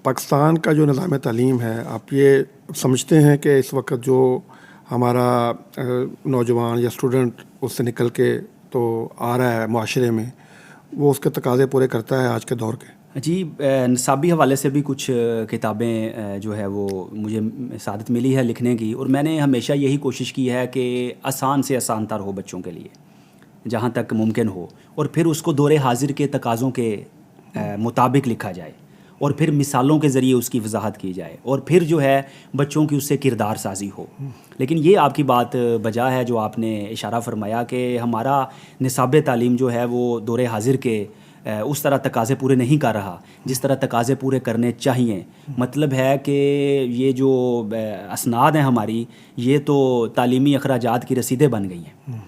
S1: پاکستان کا جو نظام تعلیم ہے, آپ یہ سمجھتے ہیں کہ اس وقت جو ہمارا نوجوان یا اسٹوڈنٹ اس سے نکل کے تو آ رہا ہے معاشرے میں, وہ اس کے تقاضے پورے کرتا ہے آج کے دور کے؟
S2: جی نصابی حوالے سے بھی کچھ کتابیں جو ہے وہ مجھے سعادت ملی ہے لکھنے کی, اور میں نے ہمیشہ یہی کوشش کی ہے کہ آسان سے آسان تر ہو بچوں کے لیے جہاں تک ممکن ہو, اور پھر اس کو دور حاضر کے تقاضوں کے مطابق لکھا جائے, اور پھر مثالوں کے ذریعے اس کی وضاحت کی جائے, اور پھر جو ہے بچوں کی اس سے کردار سازی ہو. لیکن یہ آپ کی بات بجا ہے جو آپ نے اشارہ فرمایا کہ ہمارا نصاب تعلیم جو ہے وہ دور حاضر کے اس طرح تقاضے پورے نہیں کر رہا جس طرح تقاضے پورے کرنے چاہیے. مطلب ہے کہ یہ جو اسناد ہیں ہماری, یہ تو تعلیمی اخراجات کی رسیدیں بن گئی ہیں.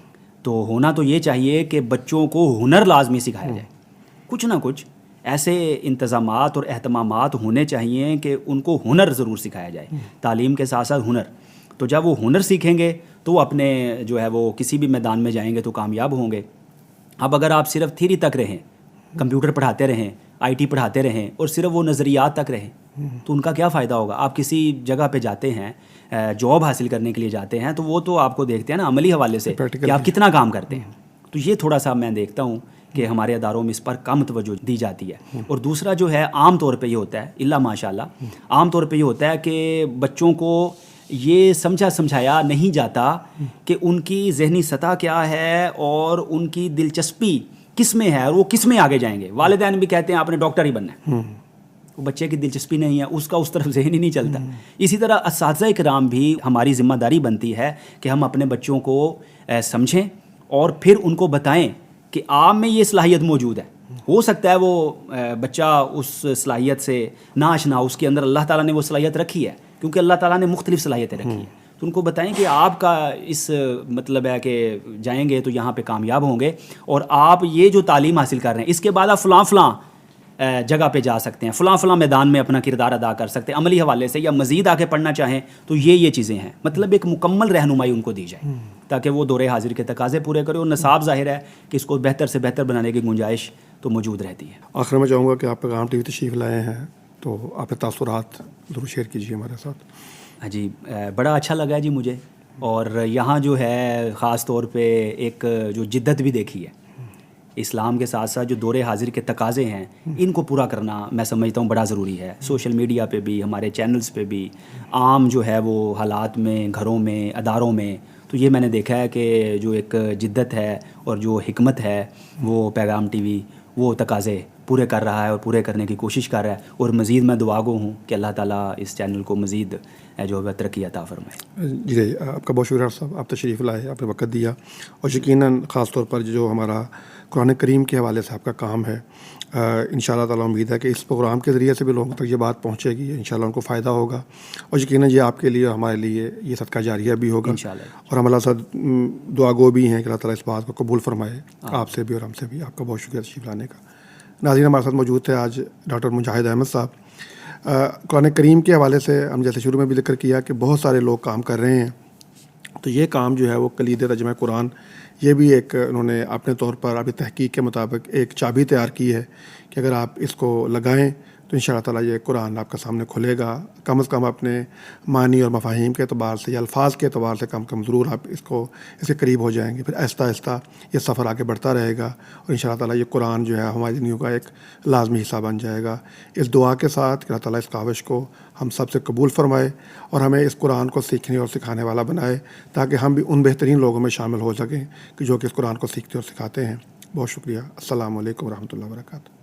S2: تو ہونا تو یہ چاہیے کہ بچوں کو ہنر لازمی سکھایا جائے, کچھ نہ کچھ ایسے انتظامات اور اہتمامات ہونے چاہیے کہ ان کو ہنر ضرور سکھایا جائے, تعلیم کے ساتھ ساتھ ہنر. تو جب وہ ہنر سیکھیں گے تو وہ اپنے جو ہے وہ کسی بھی میدان میں جائیں گے تو کامیاب ہوں گے. اب اگر آپ صرف تھیری تک رہیں, کمپیوٹر پڑھاتے رہیں, آئی ٹی پڑھاتے رہیں, اور صرف وہ نظریات تک رہیں, تو ان کا کیا فائدہ ہوگا. آپ کسی جگہ پہ جاتے ہیں, جاب حاصل کرنے کے لیے جاتے ہیں, تو وہ تو آپ کو دیکھتے ہیں نا عملی حوالے سے کہ آپ کتنا کام کرتے ہیں. تو یہ تھوڑا سا میں دیکھتا ہوں کہ ہمارے اداروں میں اس پر کم توجہ دی جاتی ہے. اور دوسرا جو ہے عام طور پہ یہ ہوتا ہے, اللہ ماشاء اللہ, عام طور پہ یہ ہوتا ہے کہ بچوں کو یہ سمجھایا نہیں جاتا کہ ان کی ذہنی سطح کیا ہے اور ان کی دلچسپی کس میں ہے اور وہ کس میں آگے جائیں گے. والدین بھی کہتے ہیں آپ نے ڈاکٹر ہی بننا ہے, وہ بچے کی دلچسپی نہیں ہے, اس کا اس طرف ذہن ہی نہیں چلتا. اسی طرح اساتذہ کرام بھی ہماری ذمہ داری بنتی ہے کہ ہم اپنے بچوں کو سمجھیں اور پھر ان کو بتائیں کہ آپ میں یہ صلاحیت موجود ہے. ہو سکتا ہے وہ بچہ اس صلاحیت سے ناآشنا, اس کے اندر اللہ تعالیٰ نے وہ صلاحیت رکھی ہے, کیونکہ اللہ تعالیٰ نے مختلف صلاحیتیں رکھی ہیں. تو ان کو بتائیں کہ آپ کا اس مطلب ہے کہ جائیں گے تو یہاں پہ کامیاب ہوں گے, اور آپ یہ جو تعلیم حاصل کر رہے ہیں اس کے بعد آپ فلاں جگہ پہ جا سکتے ہیں، فلاں میدان میں اپنا کردار ادا کر سکتے ہیں عملی حوالے سے، یا مزید آگے پڑھنا چاہیں تو یہ چیزیں ہیں. مطلب ایک مکمل رہنمائی ان کو دی جائے تاکہ وہ دور حاضر کے تقاضے پورے کرے، اور نصاب ظاہر ہے کہ اس کو بہتر سے بہتر بنانے کی گنجائش تو موجود رہتی ہے.
S1: آخر میں چاہوں گا کہ آپ پیغام ٹی وی تشریف لائے ہیں تو آپ کے تاثرات ضرور شیئر کیجیے ہمارے ساتھ.
S2: ہاں جی، بڑا اچھا لگا جی مجھے، اور یہاں جو ہے خاص طور پہ ایک جو جدت بھی دیکھی ہے اسلام کے ساتھ ساتھ جو دور حاضر کے تقاضے ہیں ان کو پورا کرنا میں سمجھتا ہوں بڑا ضروری ہے. سوشل میڈیا پہ بھی، ہمارے چینلز پہ بھی، عام جو ہے وہ حالات میں، گھروں میں، اداروں میں، تو یہ میں نے دیکھا ہے کہ جو ایک جدت ہے اور جو حکمت ہے وہ پیغام ٹی وی وہ تقاضے پورے کر رہا ہے اور پورے کرنے کی کوشش کر رہا ہے. اور مزید میں دعا گو ہوں کہ اللہ تعالیٰ اس چینل کو مزید جو ہے ترقی عطا فرمائے.
S1: جی آپ کا بہت شکریہ صاحب، آپ تشریف لائے، آپ نے وقت دیا، اور یقیناً خاص طور پر جو ہمارا قرآن کریم کے حوالے سے آپ کا کام ہے، انشاءاللہ تعالیٰ امید ہے کہ اس پروگرام کے ذریعے سے بھی لوگوں تک یہ بات پہنچے گی، انشاءاللہ ان کو فائدہ ہوگا، اور یقیناً یہ آپ کے لیے اور ہمارے لیے یہ صدقہ جاریہ بھی ہوگا
S2: انشاءاللہ.
S1: اور ہم اللہ سے دعا گو بھی ہیں کہ اللہ تعالیٰ اس بات کو قبول فرمائے آپ سے بھی اور ہم سے بھی. آپ کا بہت شکریہ تشریف لانے کا. ناظرین، ہمارے ساتھ موجود تھے آج ڈاکٹر مجاہد احمد صاحب. قرآن کریم کے حوالے سے ہم جیسے شروع میں بھی ذکر کیا کہ بہت سارے لوگ کام کر رہے ہیں، تو یہ کام جو ہے وہ کلید ترجمہ قرآن، یہ بھی ایک انہوں نے اپنے طور پر اپنی تحقیق کے مطابق ایک چابی تیار کی ہے کہ اگر آپ اس کو لگائیں تو انشاءاللہ تعالیٰ یہ قرآن آپ کے سامنے کھلے گا. کم از کم اپنے معنی اور مفاہیم کے اعتبار سے یا الفاظ کے اعتبار سے کم ضرور آپ اس کے قریب ہو جائیں گے. پھر آہستہ آہستہ یہ سفر آگے بڑھتا رہے گا اور انشاءاللہ تعالیٰ یہ قرآن جو ہے ہماری زندگیوں کا ایک لازمی حصہ بن جائے گا. اس دعا کے ساتھ کہ اللہ تعالیٰ اس کاوش کو ہم سب سے قبول فرمائے اور ہمیں اس قرآن کو سیکھنے اور سکھانے والا بنائے تاکہ ہم بھی ان بہترین لوگوں میں شامل ہو سکیں کہ جو کہ اس قرآن کو سیکھتے اور سکھاتے ہیں. بہت شکریہ. السلام علیکم ورحمۃ اللہ وبرکاتہ.